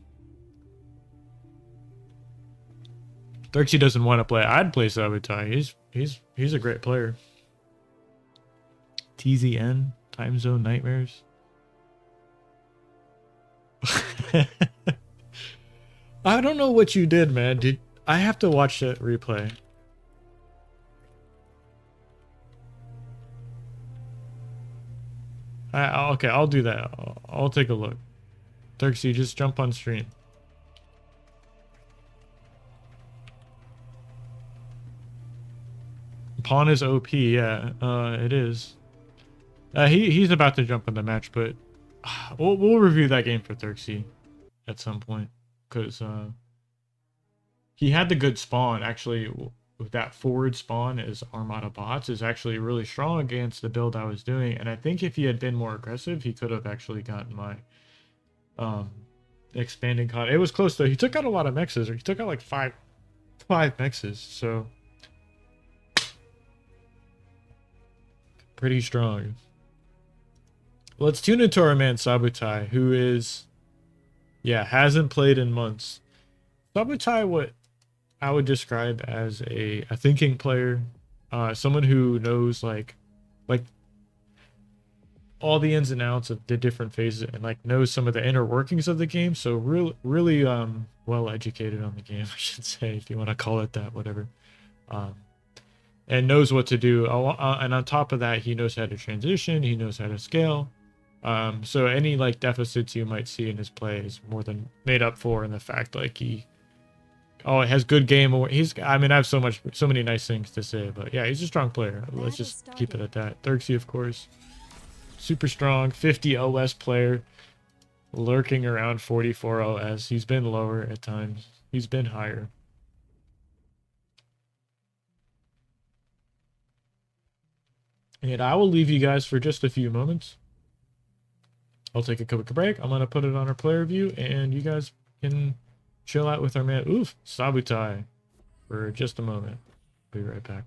[SPEAKER 1] Thurksy doesn't want to play. I'd play Sabu Tai. He's a great player. TZN, Time Zone Nightmares. I don't know what you did, man. I have to watch that replay. Okay, I'll do that. I'll take a look. Turksy, just jump on stream. Pawn is OP, yeah. It is. He's about to jump in the match, but we'll review that game for Turksy at some point, because he had the good spawn. Actually, with that forward spawn as Armada bots is actually really strong against the build I was doing, and I think if he had been more aggressive, he could have actually gotten my expanding con. It was close though. He took out a lot of mexes, or he took out like five mexes, so pretty strong. Let's tune into our man Sabutai, who is, yeah, hasn't played in months. Sabutai, what I would describe as a thinking player, someone who knows like all the ins and outs of the different phases and like knows some of the inner workings of the game. So really well educated on the game, I should say, if you want to call it that, whatever. And knows what to do. And on top of that, he knows how to transition. He knows how to scale. So any like deficits you might see in his play is more than made up for in the fact like he has good game. I mean, I have so many nice things to say, but yeah, he's a strong player. Let's just keep it at that. Thurksy, of course, super strong, 50 OS player, lurking around 44 OS. He's been lower at times. He's been higher. And I will leave you guys for just a few moments. I'll take a quick break. I'm going to put it on our player view, and you guys can chill out with our man, Sabutai, for just a moment. Be right back.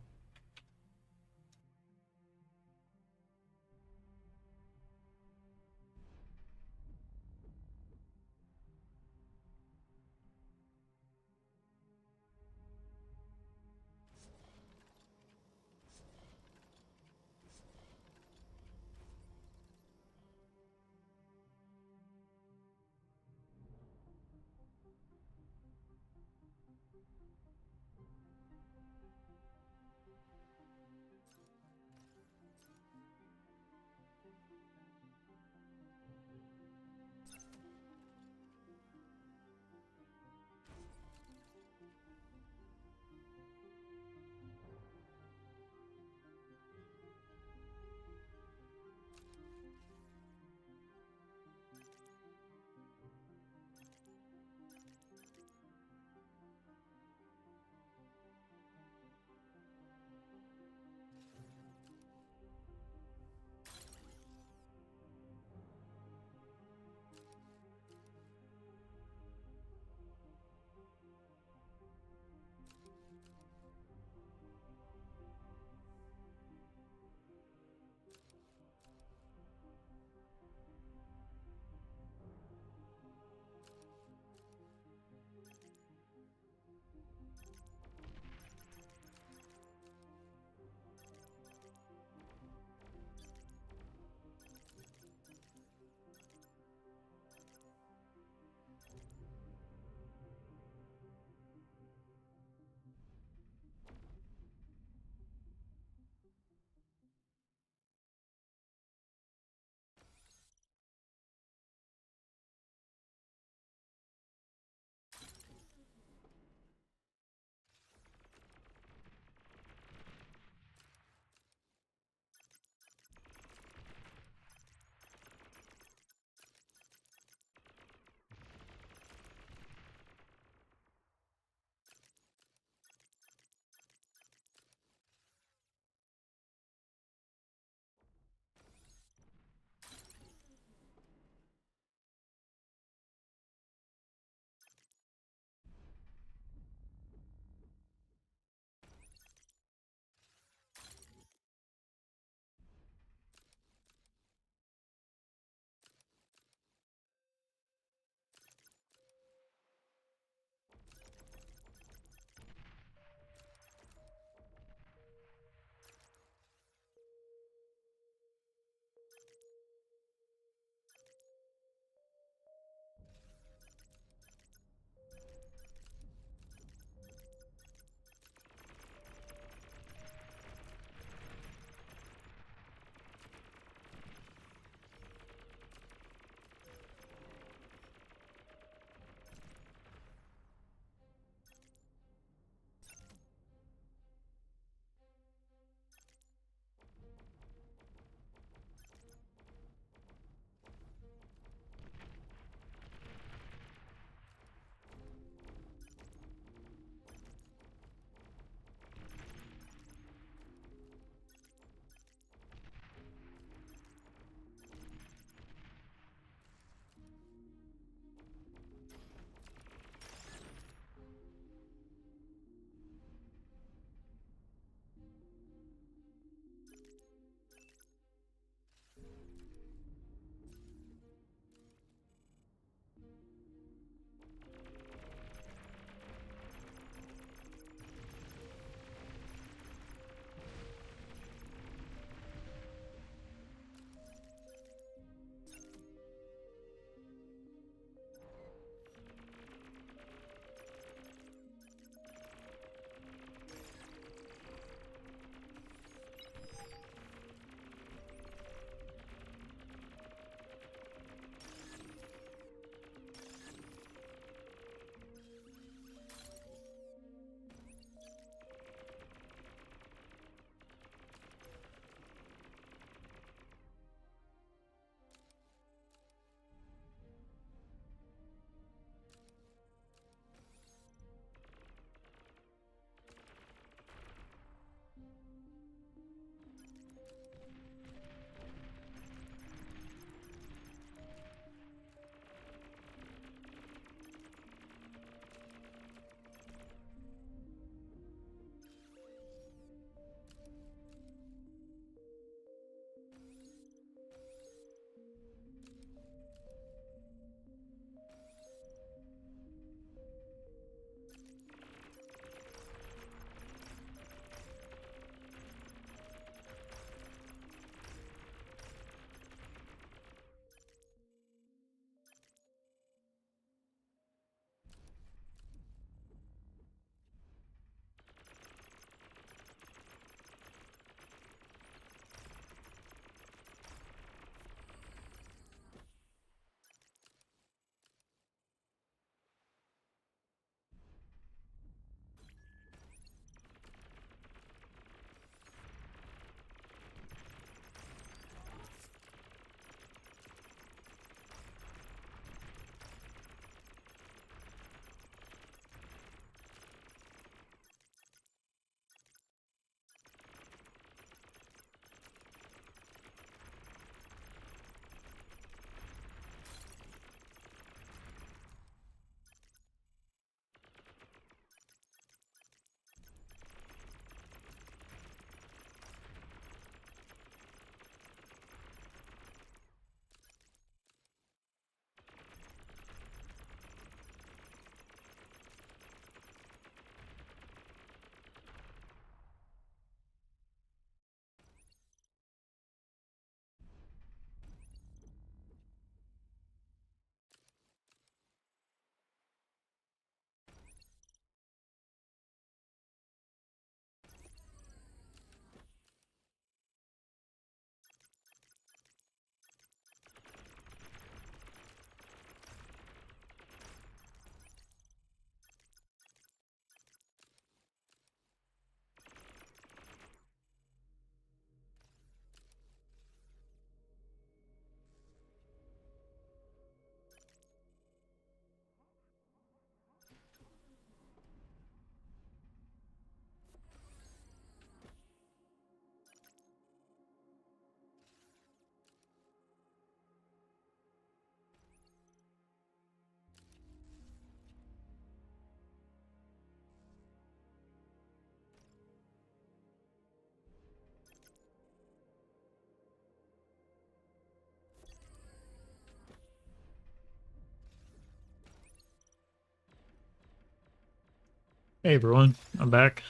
[SPEAKER 1] Hey everyone, I'm back.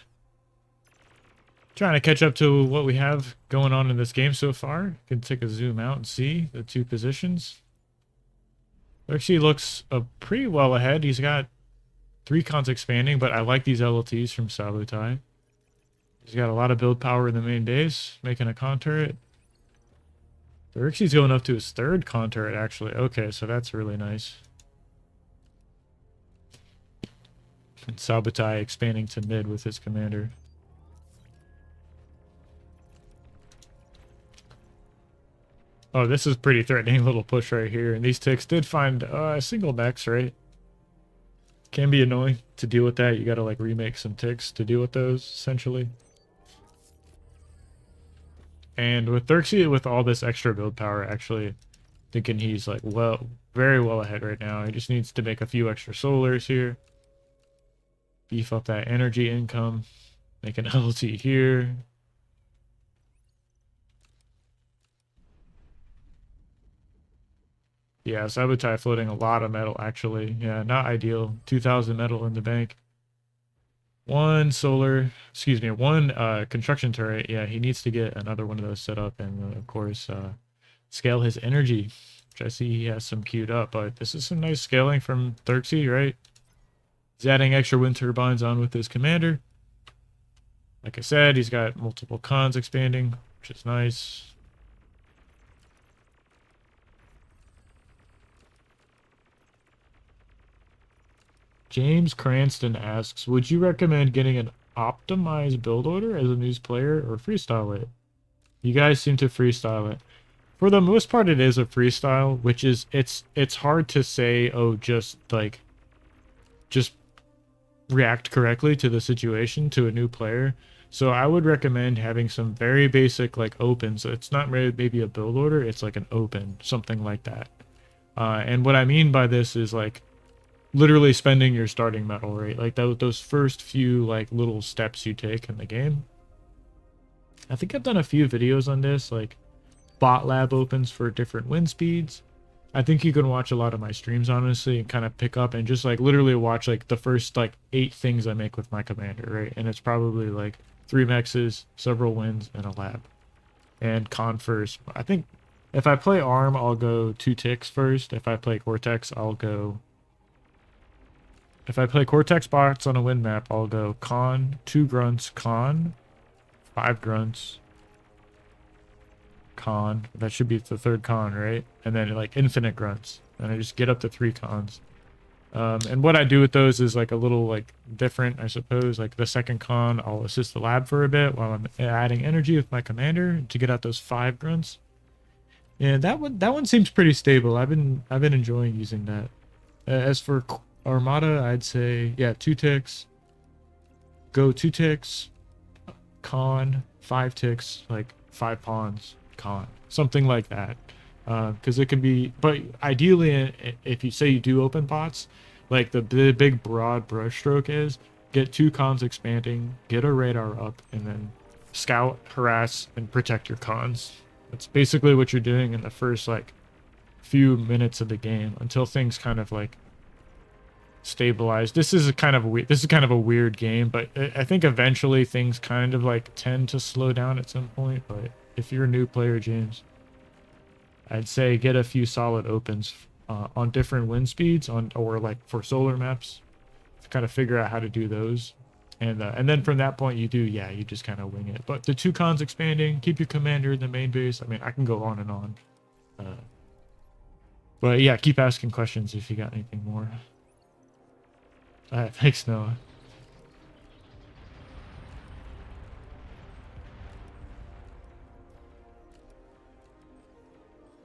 [SPEAKER 1] Trying to catch up to what we have going on in this game so far. Can take a zoom out and see the two positions. Actually looks pretty well ahead. He's got 3 cons expanding, but I like these LLTs from Salutai. He's got a lot of build power in the main base, making a con turret. Xerxes going up to his 3rd con turret, actually. Okay, so that's really nice. And Salutai expanding to mid with his commander. Oh, this is pretty threatening little push right here. And these ticks did find single necks, right? Can be annoying to deal with that. You gotta like remake some ticks to deal with those, essentially. And with Xerxes, with all this extra build power, actually thinking he's like very well ahead right now. He just needs to make a few extra solars here. Beef up that energy income. Make an LT here. Yeah, Sabotage floating a lot of metal, actually. Yeah, not ideal. 2,000 metal in the bank. One construction turret. Yeah, he needs to get another one of those set up and, of course, scale his energy, which I see he has some queued up. But this is some nice scaling from Xerxes, right? He's adding extra wind turbines on with his commander. Like I said, he's got multiple cons expanding, which is nice. James Cranston asks, would you recommend getting an optimized build order as a news player or freestyle it? You guys seem to freestyle it. For the most part, it is a freestyle, which is, it's hard to say, oh, just react correctly to the situation to a new player. So I would recommend having some very basic like opens. So it's not really maybe a build order, it's like an open, something like that. And what I mean by this is like literally spending your starting metal, right? Like those first few like little steps you take in the game. I think I've done a few videos on this, like bot lab opens for different wind speeds. I think you can watch a lot of my streams, honestly, and kind of pick up and just like literally watch like the first like 8 things I make with my commander, right? And it's probably like 3 mexes, several wins, and a lab. And con first. I think if I play ARM, I'll go 2 ticks first. If I play Cortex, I'll go... If I play Cortex bots on a wind map, I'll go con, 2 grunts, con, 5 grunts, con. That should be the 3rd con, right? And then like infinite grunts. And I just get up to 3 cons. And what I do with those is like a little like different, I suppose. Like the 2nd con, I'll assist the lab for a bit while I'm adding energy with my commander to get out those 5 grunts. And that one seems pretty stable. I've been enjoying using that. As for Armada, I'd say, yeah, 2 ticks. Go 2 ticks. Con, 5 ticks, like 5 pawns, con. Something like that. Because it can be, but ideally, if you say you do open bots, like the big broad brushstroke is, get 2 cons expanding, get a radar up, and then scout, harass, and protect your cons. That's basically what you're doing in the first, like, few minutes of the game, until things kind of, like, stabilize. This is kind of a weird game, but I think eventually things kind of like tend to slow down at some point. But if you're a new player, James, I'd say get a few solid opens on different wind speeds or like for solar maps to kind of figure out how to do those. And then from that point you just kind of wing it. But the 2 cons expanding, keep your commander in the main base. I mean, I can go on and on. But yeah, keep asking questions if you got anything more. Thanks, Noah.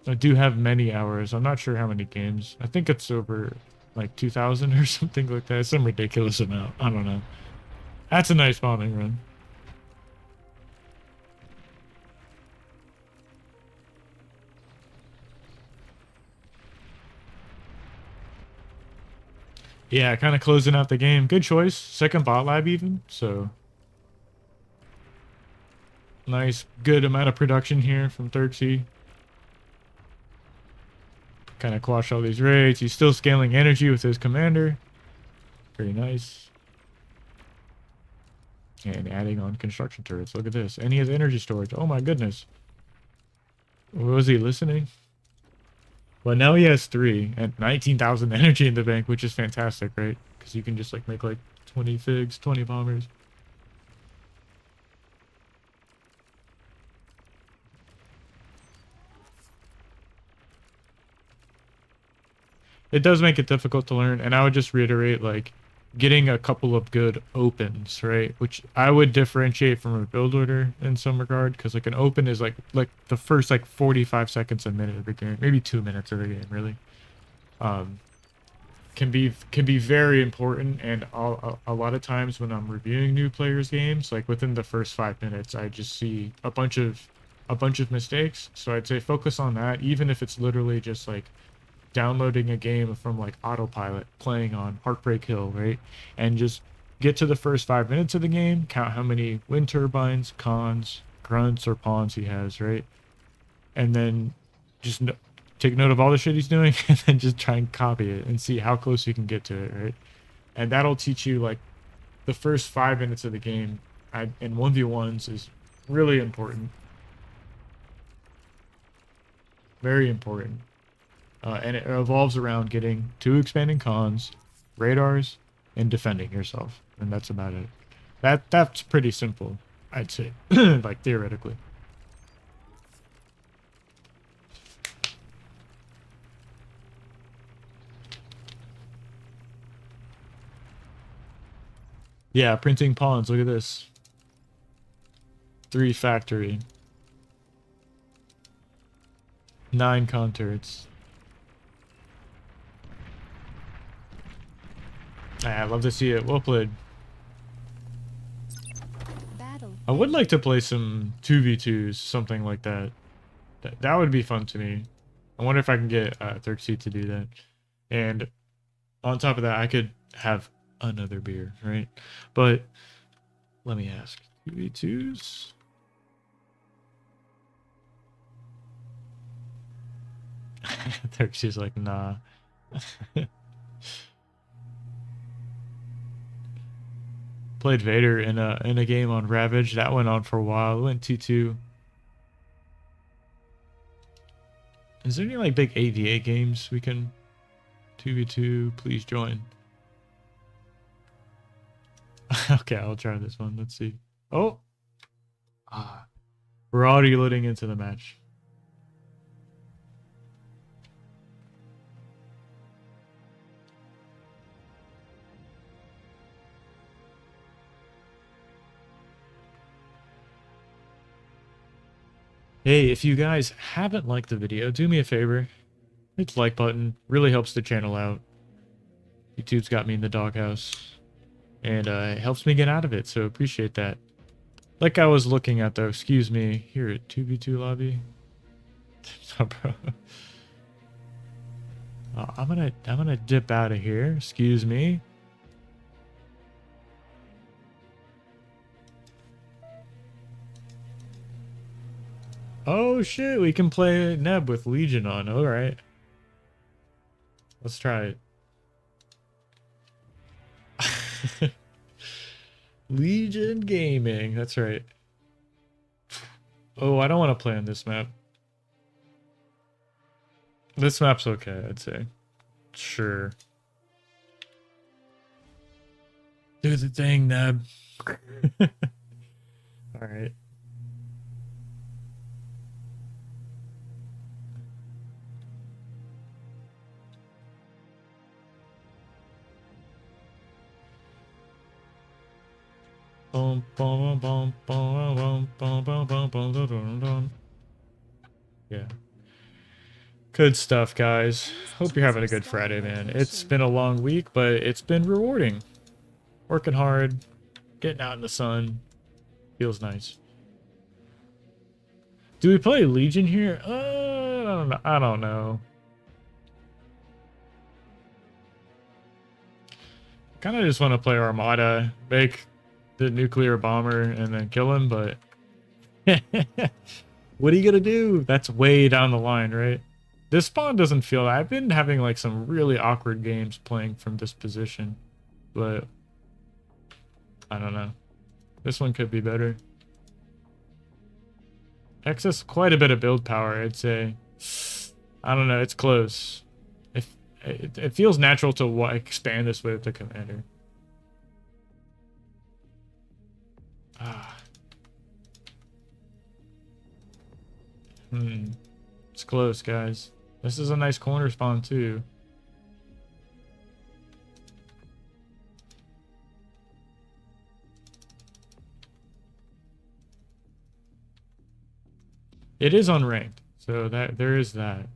[SPEAKER 1] I do have many hours. I'm not sure how many games. I think it's over like 2,000 or something like that. Some ridiculous amount. I don't know. That's a nice bombing run. Yeah, kind of closing out the game. Good choice. 2nd bot lab even. So nice, good amount of production here from Xerxes. Kind of quash all these raids. He's still scaling energy with his commander. Pretty nice. And adding on construction turrets. Look at this. And he has energy storage. Oh my goodness. Was he listening? Well, now he has 3 and 19,000 energy in the bank, which is fantastic, right? Because you can just like make like 20 figs, 20 bombers. It does make it difficult to learn, and I would just reiterate, like, getting a couple of good opens, right? Which I would differentiate from a build order in some regard, because like an open is like the first like 45 seconds a minute of the game, maybe 2 minutes of the game, really. Um, can be very important, and a lot of times when I'm reviewing new players' games, like within the first 5 minutes, I just see a bunch of mistakes. So I'd say focus on that, even if it's literally just like downloading a game from like autopilot, playing on Heartbreak Hill, right? And just get to the first 5 minutes of the game, count how many wind turbines, cons, grunts, or pawns he has, right? And then just take note of all the shit he's doing, and then just try and copy it and see how close you can get to it, right? And that'll teach you like the first 5 minutes of the game in 1v1s is really important. Very important. And it revolves around getting 2 expanding cons, radars, and defending yourself. And that's about it. That's pretty simple, I'd say, like theoretically. Yeah, printing pawns, look at this. 3 factory. 9 con turrets. I love to see it. Well played.
[SPEAKER 2] Battle.
[SPEAKER 1] I would like to play some 2v2s, something like that. That would be fun to me. I wonder if I can get Xerxes to do that. And on top of that, I could have another beer, right? But let me ask. 2v2s? Xerxes like, nah. Played Vader in a game on Ravage. That went on for a while. It went 2-2. Is there any like big AVA games we can 2v2? Please join. Okay, I'll try this one. Let's see. Oh, we're already loading into the match. Hey, if you guys haven't liked the video, do me a favor. Hit the like button. Really helps the channel out. YouTube's got me in the doghouse. And it helps me get out of it, so appreciate that. Like I was looking at though, excuse me, here at 2v2 lobby. Oh, bro. I'm gonna dip out of here. Excuse me. Oh shit, we can play Neb with Legion on. Alright. Let's try it. Legion Gaming, that's right. Oh, I don't want to play on this map. This map's okay, I'd say. Sure. Do the thing, Neb. Alright. Yeah. Good stuff, guys. Hope you're having a good Friday, man. It's been a long week, but it's been rewarding. Working hard, getting out in the sun. Feels nice. Do we play Legion here? I don't know. I don't know. Kind of just want to play Armada, make the nuclear bomber, and then kill him, but what are you gonna do? That's way down the line, right? This spawn doesn't feel... I've been having like some really awkward games playing from this position, but I don't know. This one could be better. Excess quite a bit of build power, I'd say. I don't know, it's close. If it feels natural to expand this with the commander. Ah. It's close, guys. This is a nice corner spawn too. It is unranked, so that there is that.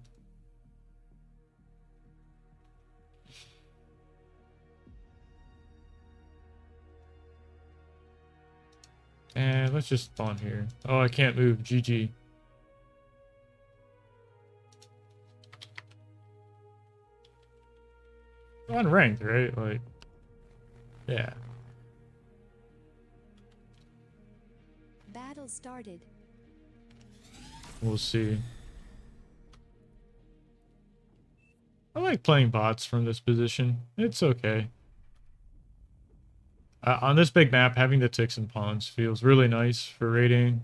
[SPEAKER 1] And let's just spawn here. Oh, I can't move. GG. Unranked, right? Like, yeah.
[SPEAKER 2] Battle started.
[SPEAKER 1] We'll see. I like playing bots from this position. It's okay. On this big map, having the ticks and pawns feels really nice for raiding.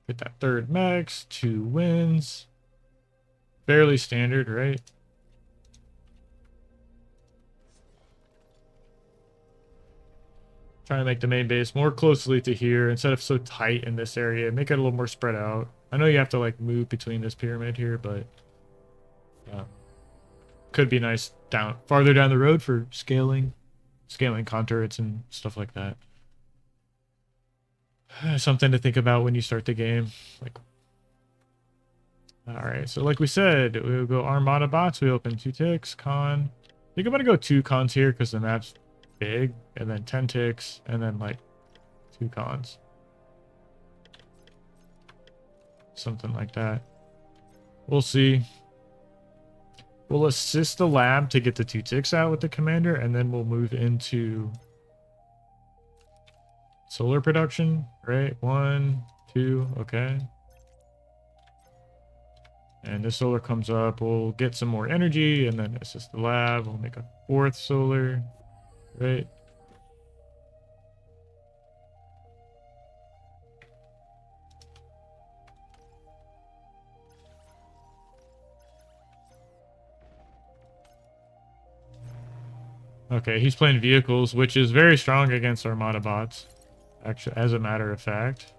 [SPEAKER 1] Get that third max, 2 wins. Fairly standard, right? Trying to make the main base more closely to here instead of so tight in this area. Make it a little more spread out. I know you have to like move between this pyramid here, but could be nice farther down the road for scaling conturrets and stuff like that. Something to think about when you start the game. Like, all right, so like we said, we'll go Armada bots. We open 2 ticks, con. I think I'm gonna go 2 cons here because the map's big, and then 10 ticks, and then like 2 cons. Something like that. We'll see. We'll assist the lab to get the 2 ticks out with the commander, and then we'll move into solar production, right? 1, 2, okay. And this solar comes up, we'll get some more energy, and then assist the lab. We'll make a 4th solar, right? Okay, he's playing vehicles, which is very strong against Armada bots, actually, as a matter of fact.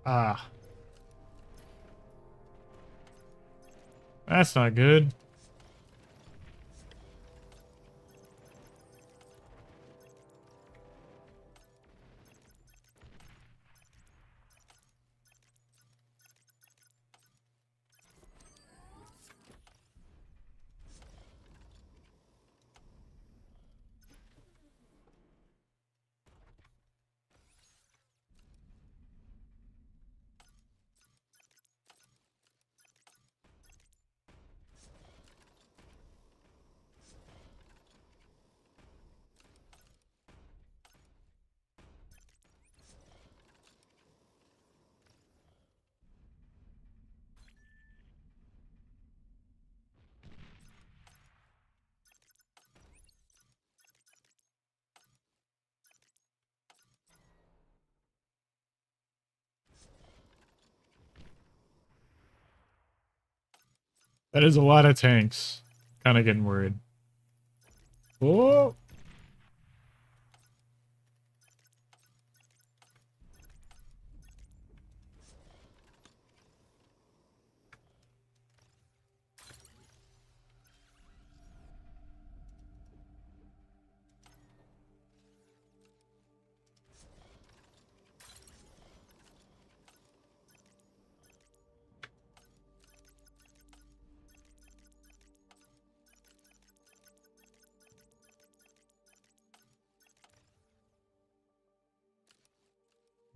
[SPEAKER 1] Ah. That's not good. That is a lot of tanks. Kind of getting worried. Oh!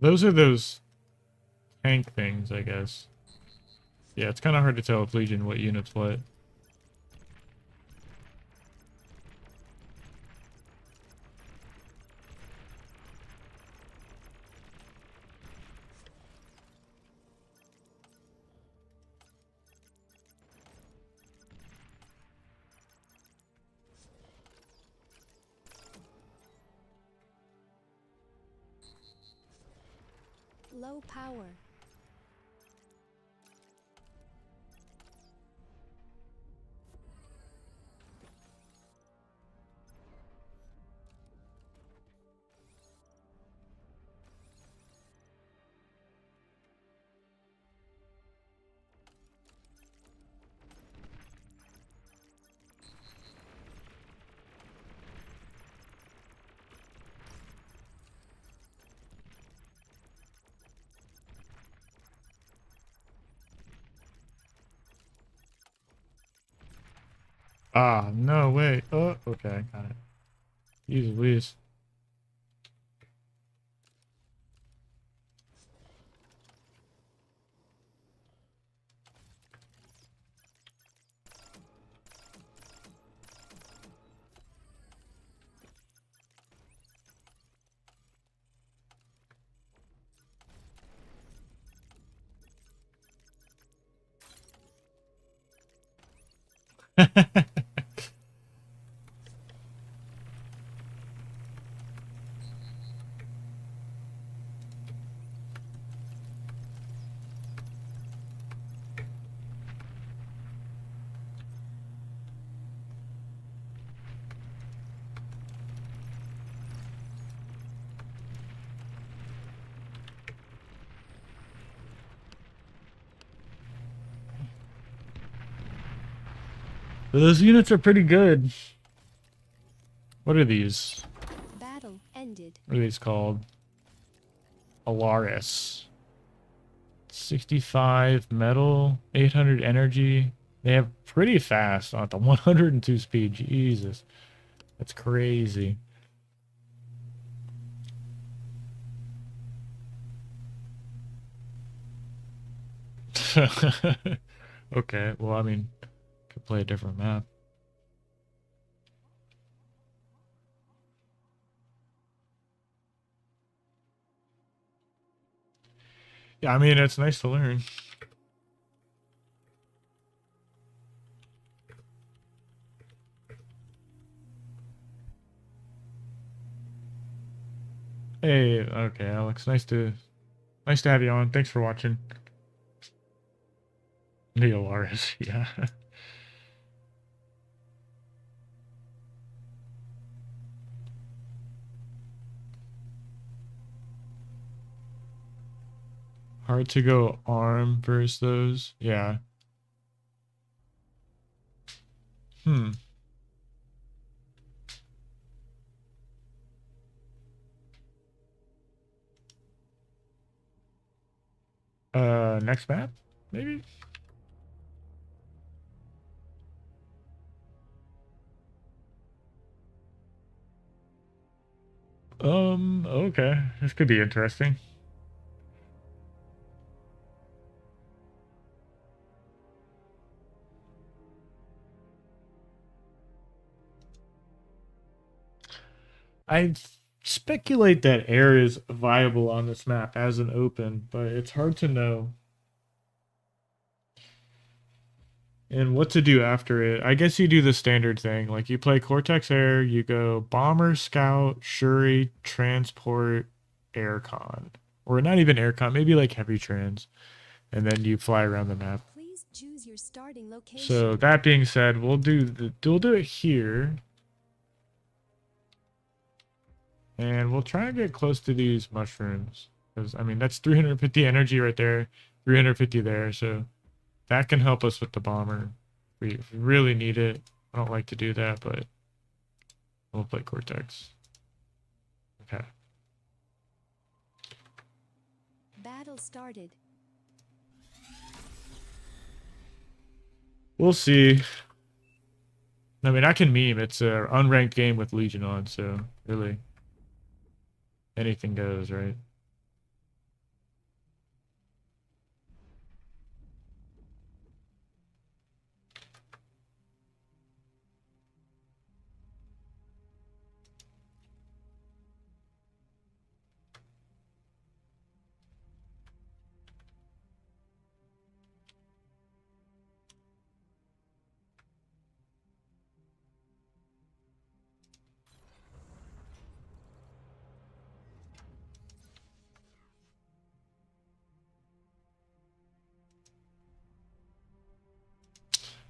[SPEAKER 1] Those are those tank things, I guess. Yeah, it's kind of hard to tell with Legion what unit's what.
[SPEAKER 2] Low power.
[SPEAKER 1] Ah, no, wait. Oh, okay, got it. Jeez Louise. Those units are pretty good. What are these?
[SPEAKER 2] Battle ended.
[SPEAKER 1] What are these called? Alaris. 65 metal, 800 energy. They have pretty fast on the 102 speed. Jesus. That's crazy. Okay, well, I mean, could play a different map. Yeah, I mean, it's nice to learn. Hey, okay, Alex, nice to have you on. Thanks for watching. Neil Aris, yeah. Hard to go arm versus those. Yeah. Hmm. Next map? Maybe? Okay. This could be interesting. I speculate that air is viable on this map as an open, but it's hard to know. And what to do after it. I guess you do the standard thing. Like you play Cortex Air, you go Bomber, Scout, Shuri, Transport, Aircon. Or not even Aircon, maybe like Heavy Trans. And then you fly around the map.
[SPEAKER 2] Please choose your starting location.
[SPEAKER 1] So that being said, we'll do it here. And we'll try and get close to these mushrooms. Because, I mean, that's 350 energy right there. 350 there. So that can help us with the bomber. If we really need it. I don't like to do that, but we'll play Cortex. Okay.
[SPEAKER 2] Battle started.
[SPEAKER 1] We'll see. I mean, I can meme. It's an unranked game with Legion on, so really anything goes, right?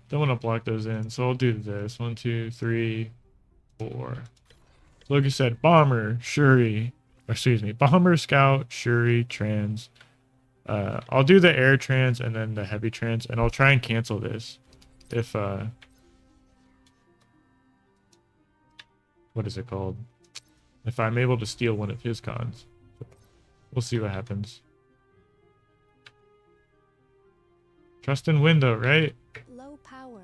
[SPEAKER 1] Don't want to block those in, so I'll do this. 1, 2, 3, 4. Like I said, bomber, Shuri, or excuse me, bomber, scout, Shuri, trans. I'll do the air trans and then the heavy trans, and I'll try and cancel this if what is it called? If I'm able to steal one of his cons. We'll see what happens. Trust in window, right?
[SPEAKER 2] Low power.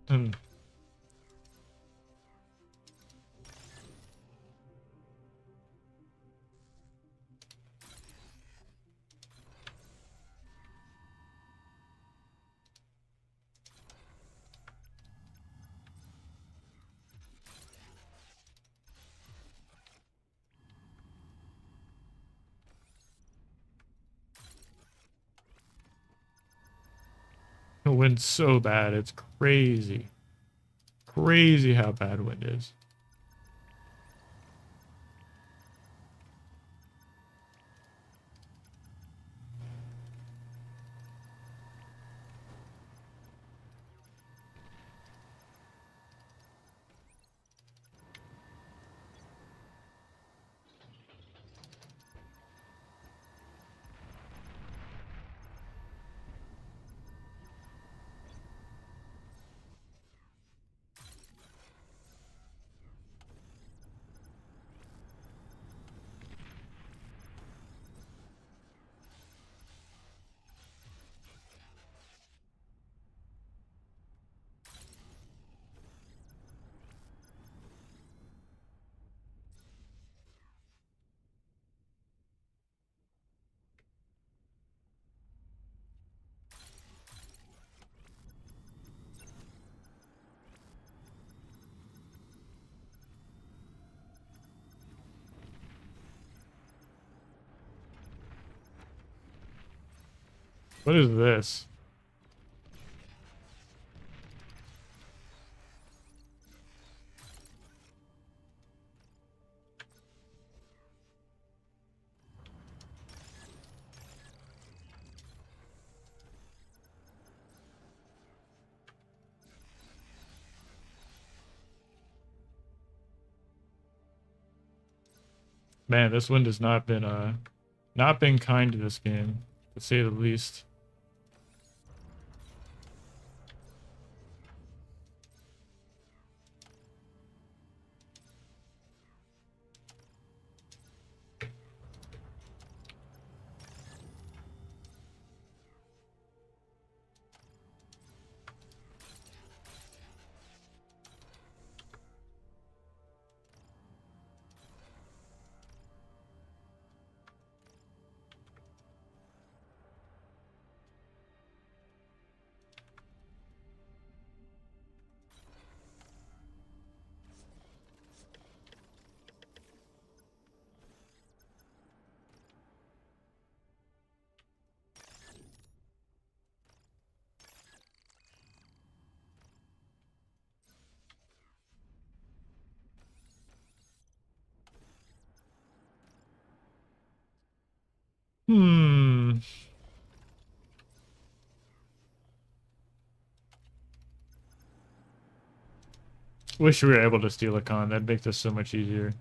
[SPEAKER 1] Hmm. The wind's so bad, it's crazy. Crazy how bad wind is. What is this? Man, this wind has not been kind to this game, to say the least. Hmm. Wish we were able to steal a con. That'd make this so much easier.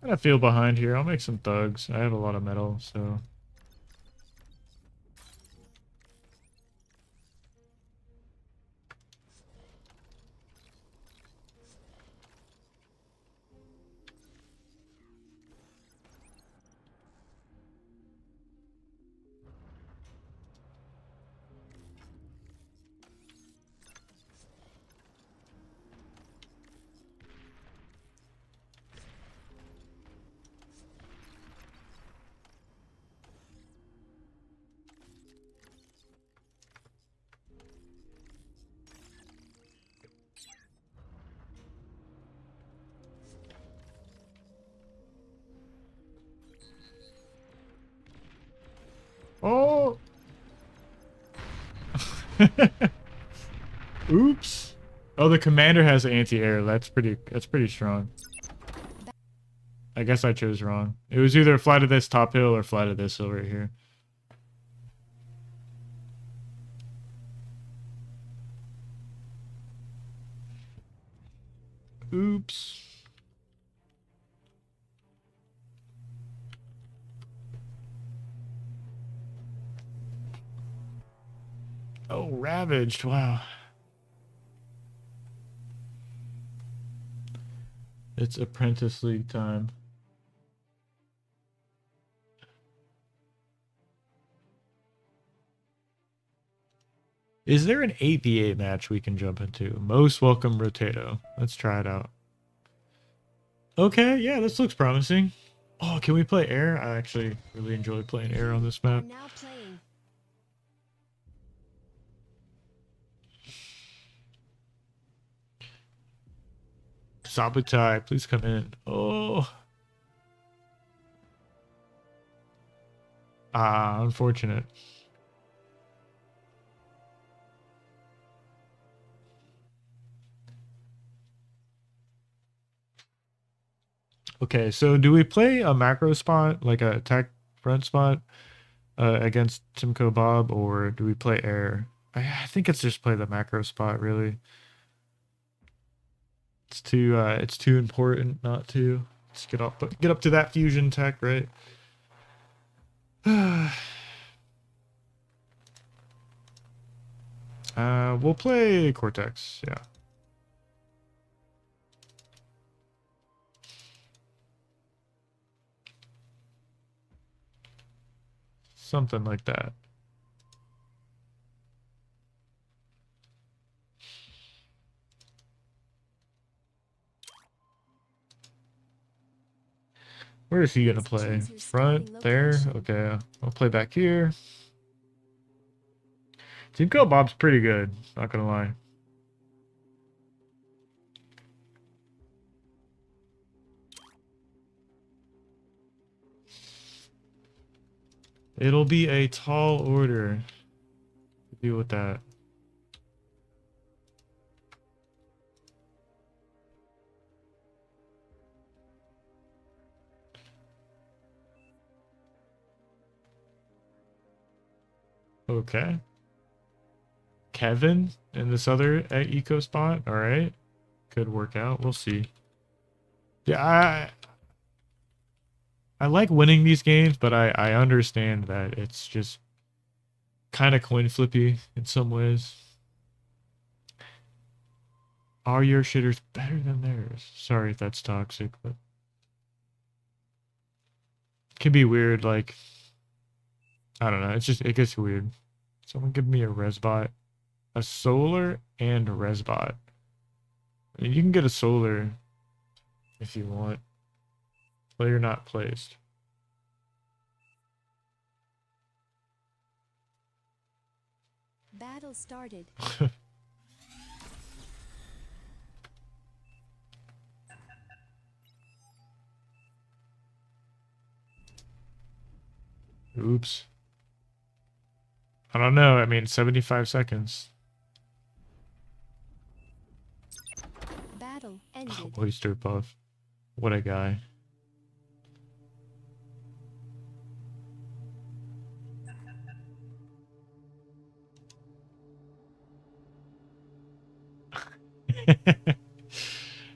[SPEAKER 1] I feel behind here. I'll make some thugs. I have a lot of metal, so. Oh! Oops. Oh, the commander has anti-air. That's pretty strong. I guess I chose wrong. It was either fly to this top hill or fly to this hill right here. Oops. Oh, ravaged. Wow. It's Apprentice League time. Is there an 8v8 match we can jump into? Most welcome, Rotato. Let's try it out. Okay, yeah, this looks promising. Oh, can we play air? I actually really enjoy playing air on this map.
[SPEAKER 2] Now playing.
[SPEAKER 1] Sabutai, please come in. Oh. Ah, unfortunate. Okay, so do we play a macro spot, like a attack front spot, against Timko Bob, or do we play air? I think it's just play the macro spot, really. It's too important not to. Let's get up to that fusion tech, right? We'll play Cortex, yeah. Something like that. Where is he gonna play?
[SPEAKER 2] Choose your
[SPEAKER 1] Front?
[SPEAKER 2] starting
[SPEAKER 1] There?
[SPEAKER 2] location.
[SPEAKER 1] Okay, I'll play back here. Team Go Bob's pretty good, not gonna lie. It'll be a tall order to deal with that. Okay. Kevin in this other eco spot. All right. Could work out. We'll see. Yeah, I like winning these games, but I understand that it's just kind of coin flippy in some ways. Are your shitters better than theirs? Sorry if that's toxic, but it can be weird. Like, I don't know. It gets weird. Someone give me a resbot, a solar and a resbot. I mean, you can get a solar if you want. Player not placed.
[SPEAKER 2] Battle started.
[SPEAKER 1] Oops. I don't know. I mean, 75 seconds.
[SPEAKER 2] Battle ended.
[SPEAKER 1] Oyster Puff. What a guy.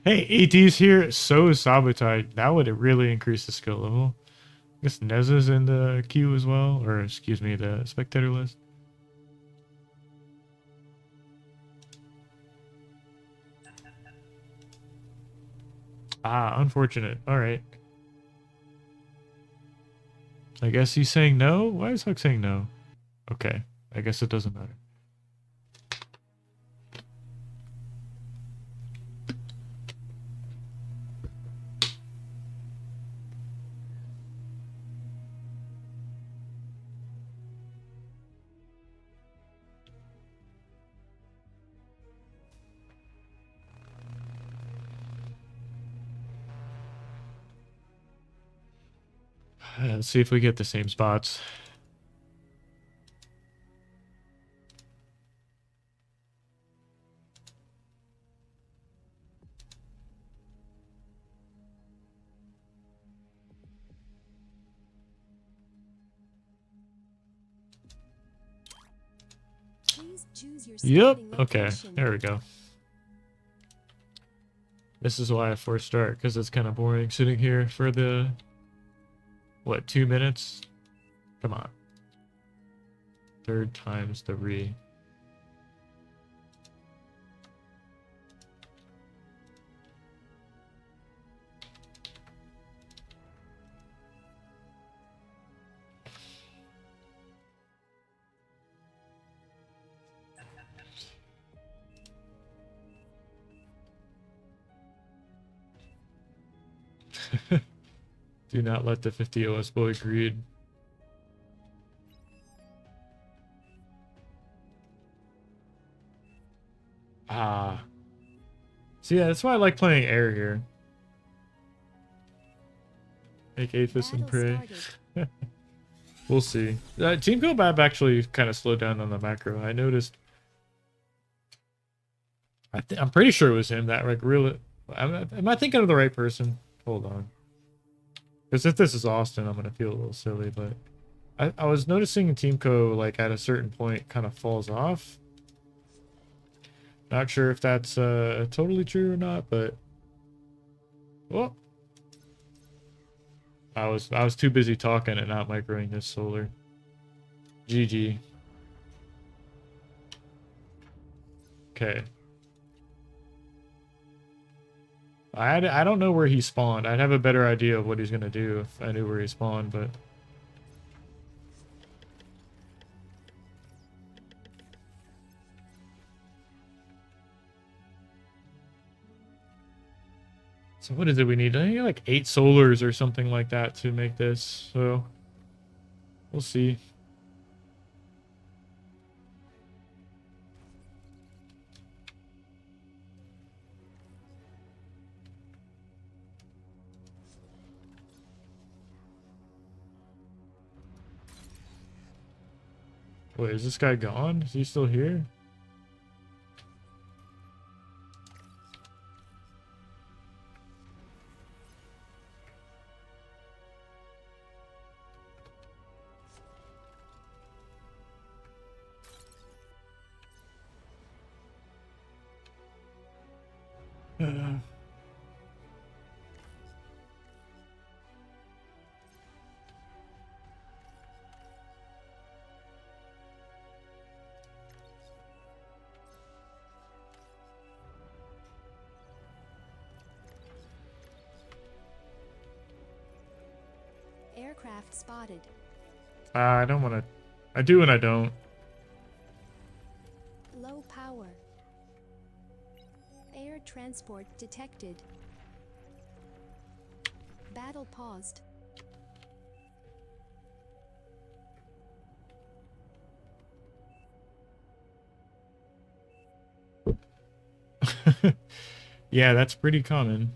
[SPEAKER 1] Hey, AD's here. So is Sabotage. That would really increase the skill level. I guess Neza's in the queue as well. Or, excuse me, the spectator list. Ah, unfortunate. Alright. I guess he's saying no? Why is Huck saying no? Okay. I guess it doesn't matter. Let's see if we get the same spots.
[SPEAKER 2] Please choose your
[SPEAKER 1] Yep.
[SPEAKER 2] starting
[SPEAKER 1] Okay.
[SPEAKER 2] location.
[SPEAKER 1] There we go. This is why I forced start, because it's kind of boring sitting here for the, what, 2 minutes? Come on. Third time's the re. Do not let the 50 OS boy greed. Ah. So yeah, that's why I like playing air here. Make Aphis and
[SPEAKER 2] Battle
[SPEAKER 1] Prey.
[SPEAKER 2] started.
[SPEAKER 1] We'll see. Team Go Bab actually kind of slowed down on the macro. I noticed. I'm pretty sure it was him that like really. Am I thinking of the right person? Hold on. Because if this is Austin, I'm gonna feel a little silly, but I was noticing Teamco like at a certain point kind of falls off. Not sure if that's totally true or not, but well, I was too busy talking and not microing this solar. GG. Okay. I don't know where he spawned. I'd have a better idea of what he's gonna do if I knew where he spawned, but so what is it we need? I think like 8 solars or something like that to make this. So we'll see. Wait, is this guy gone? Is he still here?
[SPEAKER 2] Aircraft spotted.
[SPEAKER 1] I don't want to. I do and I don't.
[SPEAKER 2] Low power. Air transport detected. Battle paused.
[SPEAKER 1] Yeah, that's pretty common.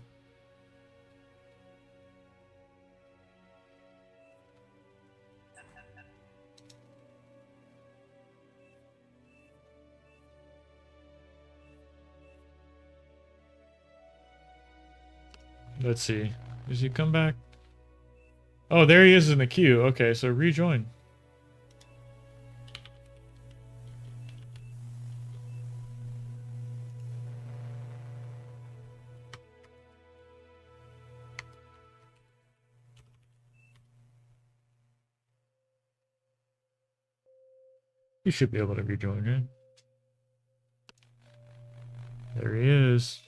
[SPEAKER 1] Let's see. Does he come back? Oh, there he is in the queue. Okay, so rejoin. You should be able to rejoin it. There he is.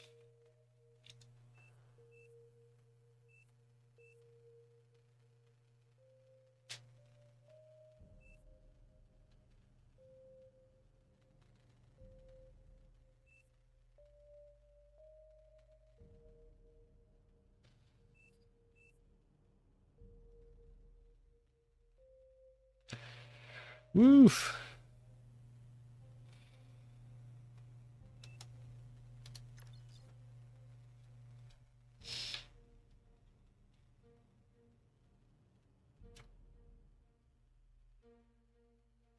[SPEAKER 1] Woof.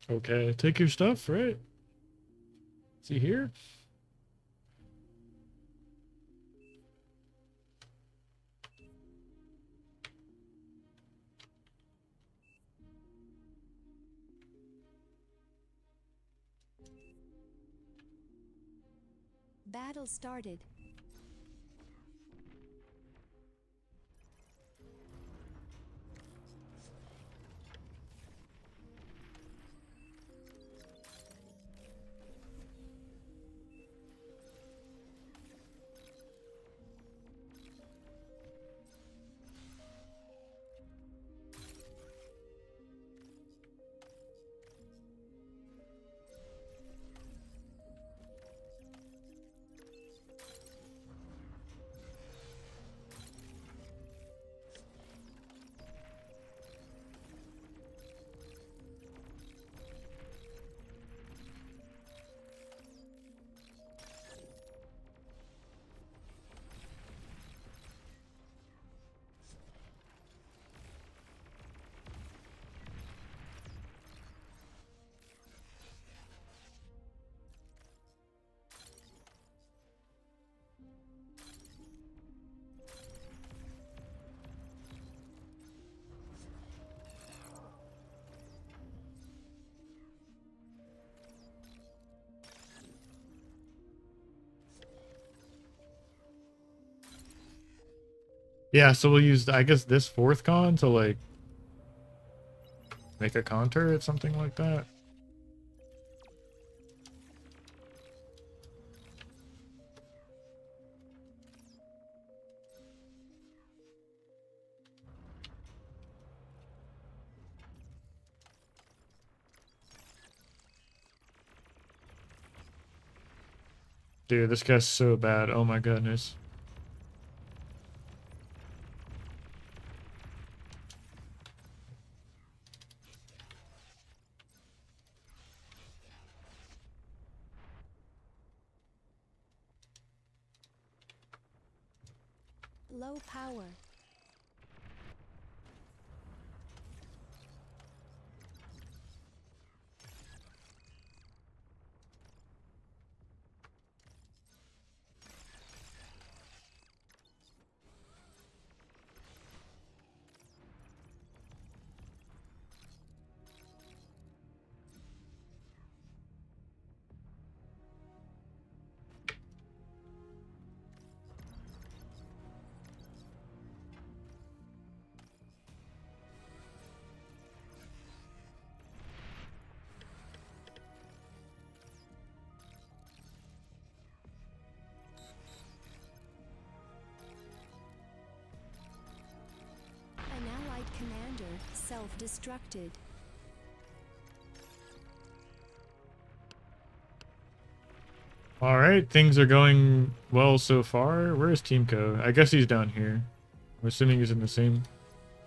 [SPEAKER 1] Okay, take your stuff, right? Is he here?
[SPEAKER 2] Battle started.
[SPEAKER 1] Yeah, so we'll use, I guess, this fourth con to, like, make a con turret, something like that. Dude, this guy's so bad. Oh my goodness.
[SPEAKER 2] Low power. An allied commander self-destructed.
[SPEAKER 1] All right, things are going well so far. Where is Teamco? I guess he's down here. I'm assuming he's in the same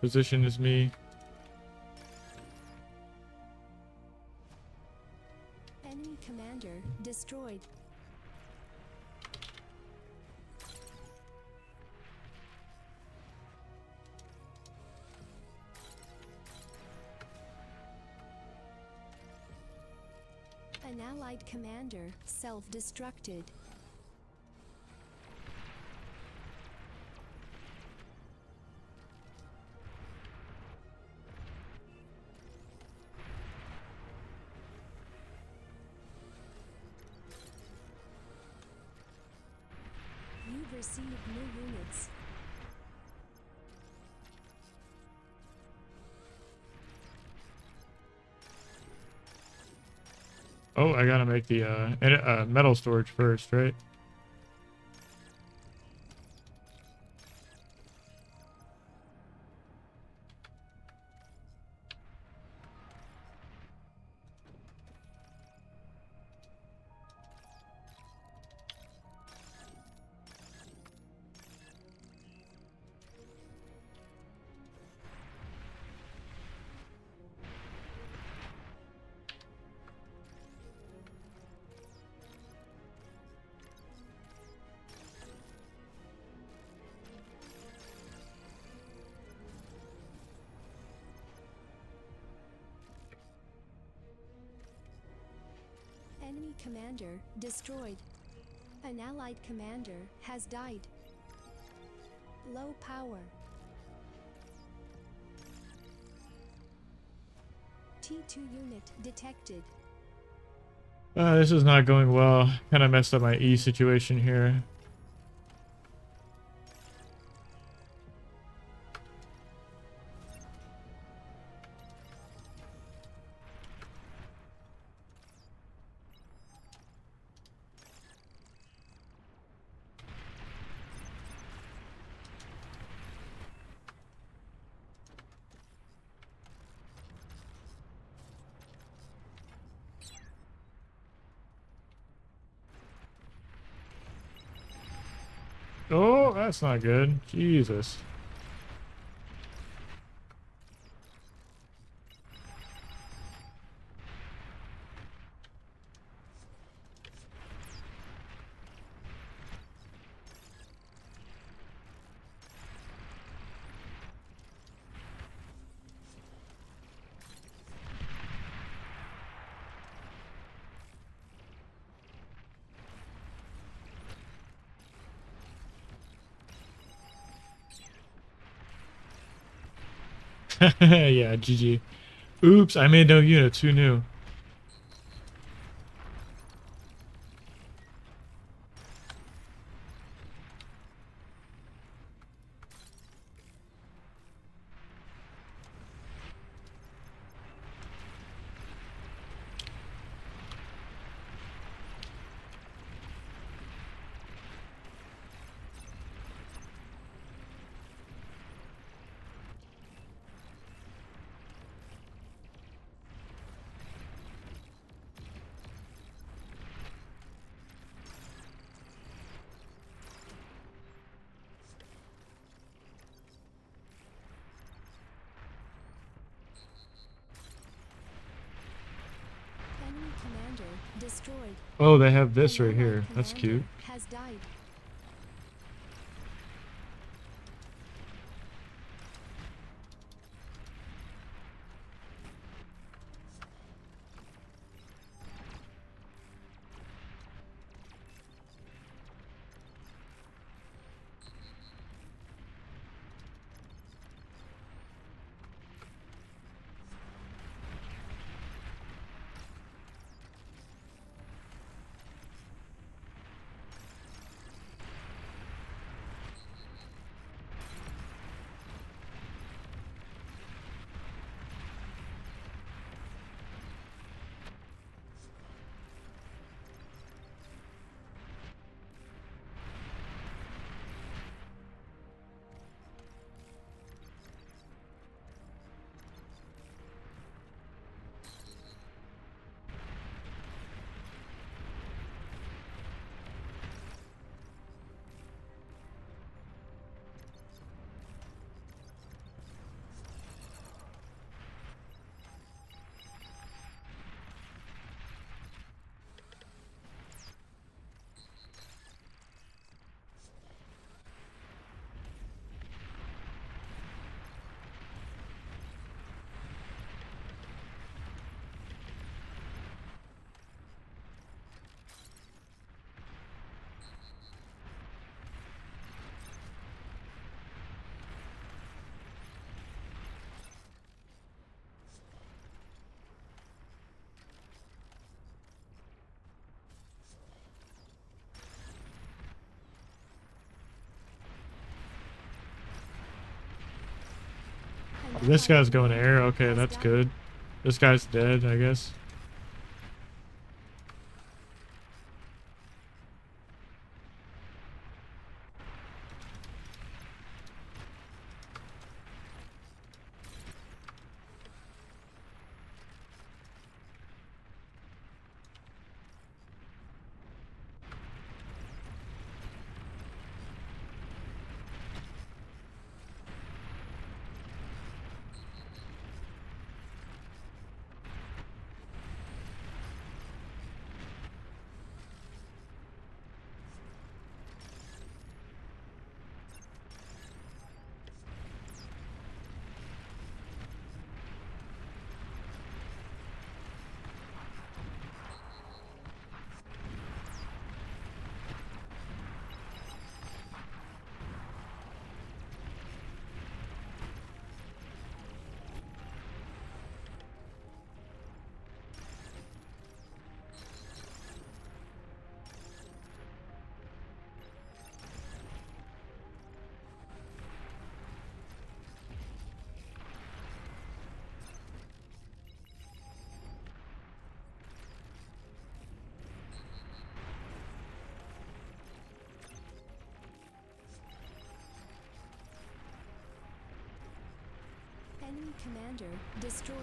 [SPEAKER 1] position as me.
[SPEAKER 2] Enemy commander destroyed. An allied commander self-destructed. You've received new units.
[SPEAKER 1] Oh, I gotta make the metal storage first, right?
[SPEAKER 2] Enemy commander destroyed. An allied commander has died. Low power. T2 unit detected.
[SPEAKER 1] This is not going well. Kind of messed up my E situation here. Oh, that's not good. Jesus. Yeah, GG. Oops, I made no units. Who knew?
[SPEAKER 2] Enemy commander destroyed.
[SPEAKER 1] Oh, they have this
[SPEAKER 2] An
[SPEAKER 1] right
[SPEAKER 2] allied
[SPEAKER 1] here. That's
[SPEAKER 2] commander
[SPEAKER 1] cute.
[SPEAKER 2] has died. An
[SPEAKER 1] This
[SPEAKER 2] allied
[SPEAKER 1] guy's going to
[SPEAKER 2] commander
[SPEAKER 1] air. Okay,
[SPEAKER 2] has
[SPEAKER 1] that's
[SPEAKER 2] died.
[SPEAKER 1] good. This guy's dead, I guess.
[SPEAKER 2] Enemy commander destroyed.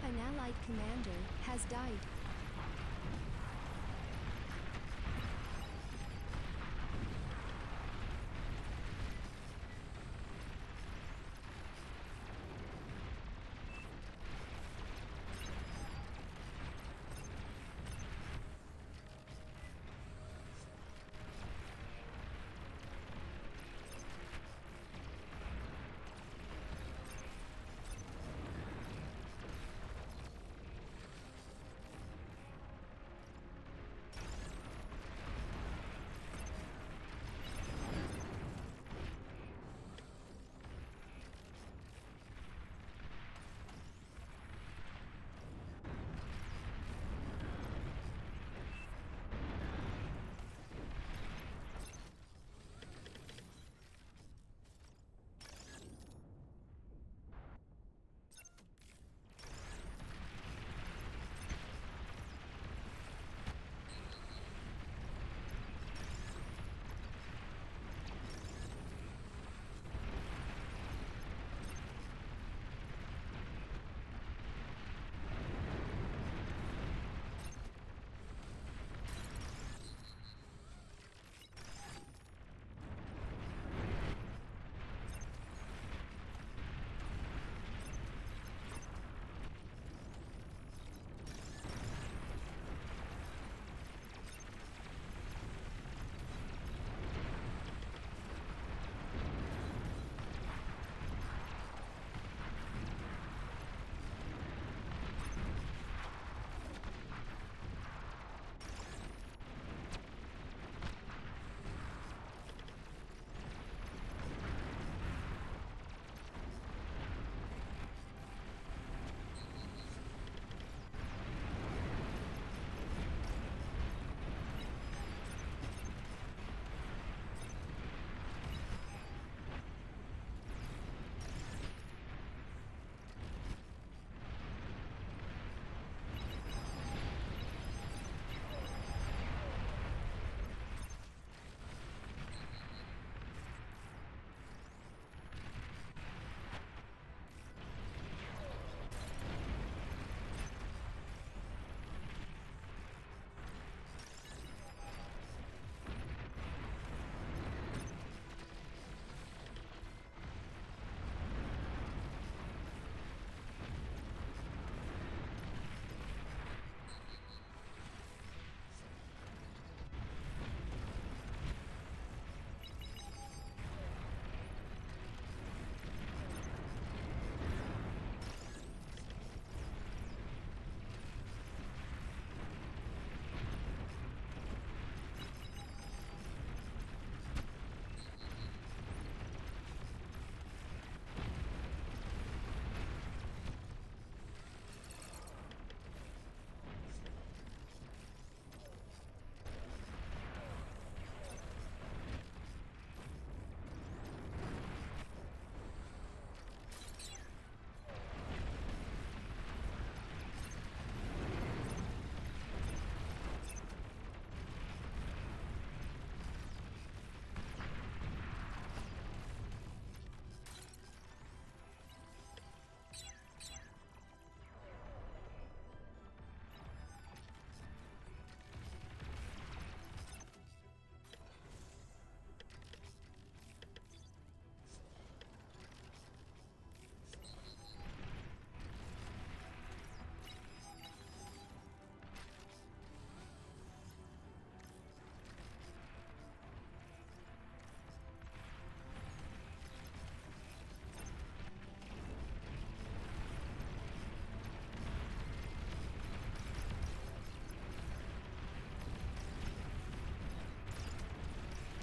[SPEAKER 2] An allied commander has died.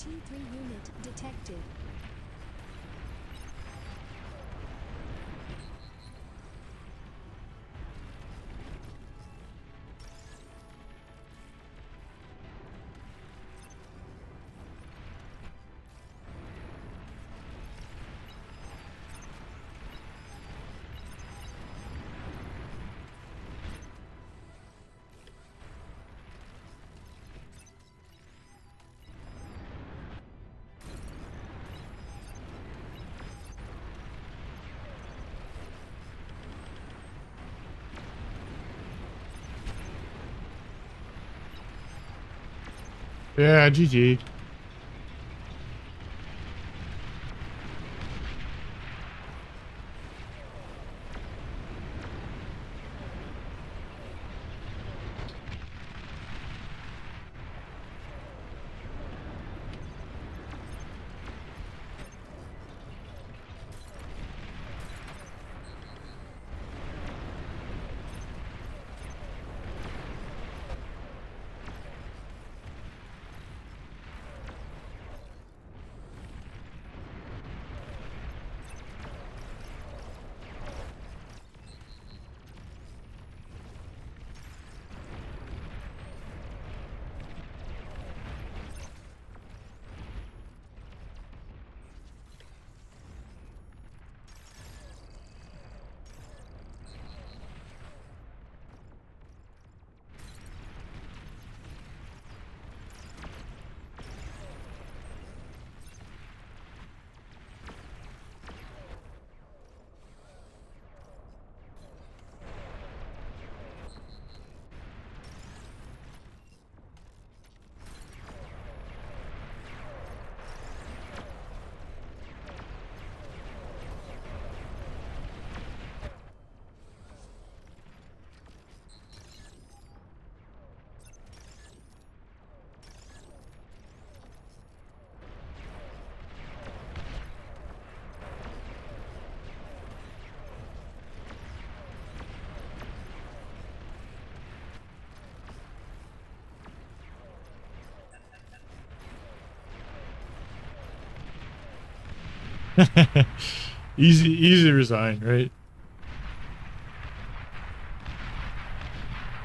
[SPEAKER 2] T3 unit detected.
[SPEAKER 1] Yeah, GG. Easy to resign, right?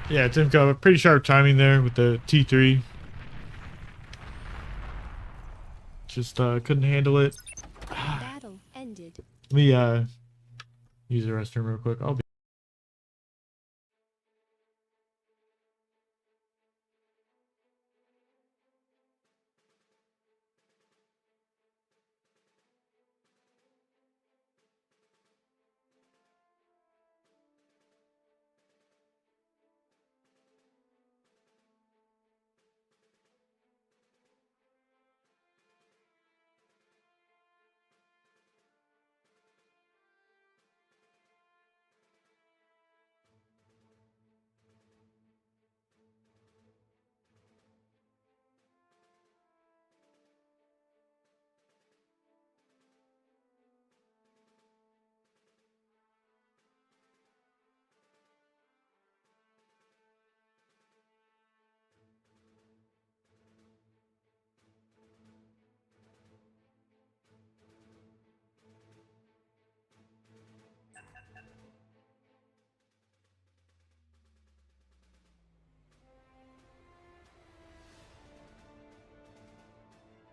[SPEAKER 1] Yeah, Timko, pretty sharp timing there with the T3. Just couldn't handle it.
[SPEAKER 2] Battle ended.
[SPEAKER 1] Let me use the restroom real quick. I'll be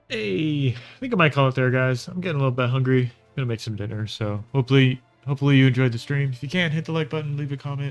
[SPEAKER 1] Hey, I think I might call it there, guys. I'm getting a little bit hungry. Gonna make some dinner, so hopefully you enjoyed the stream. If you can, hit the like button, leave a comment.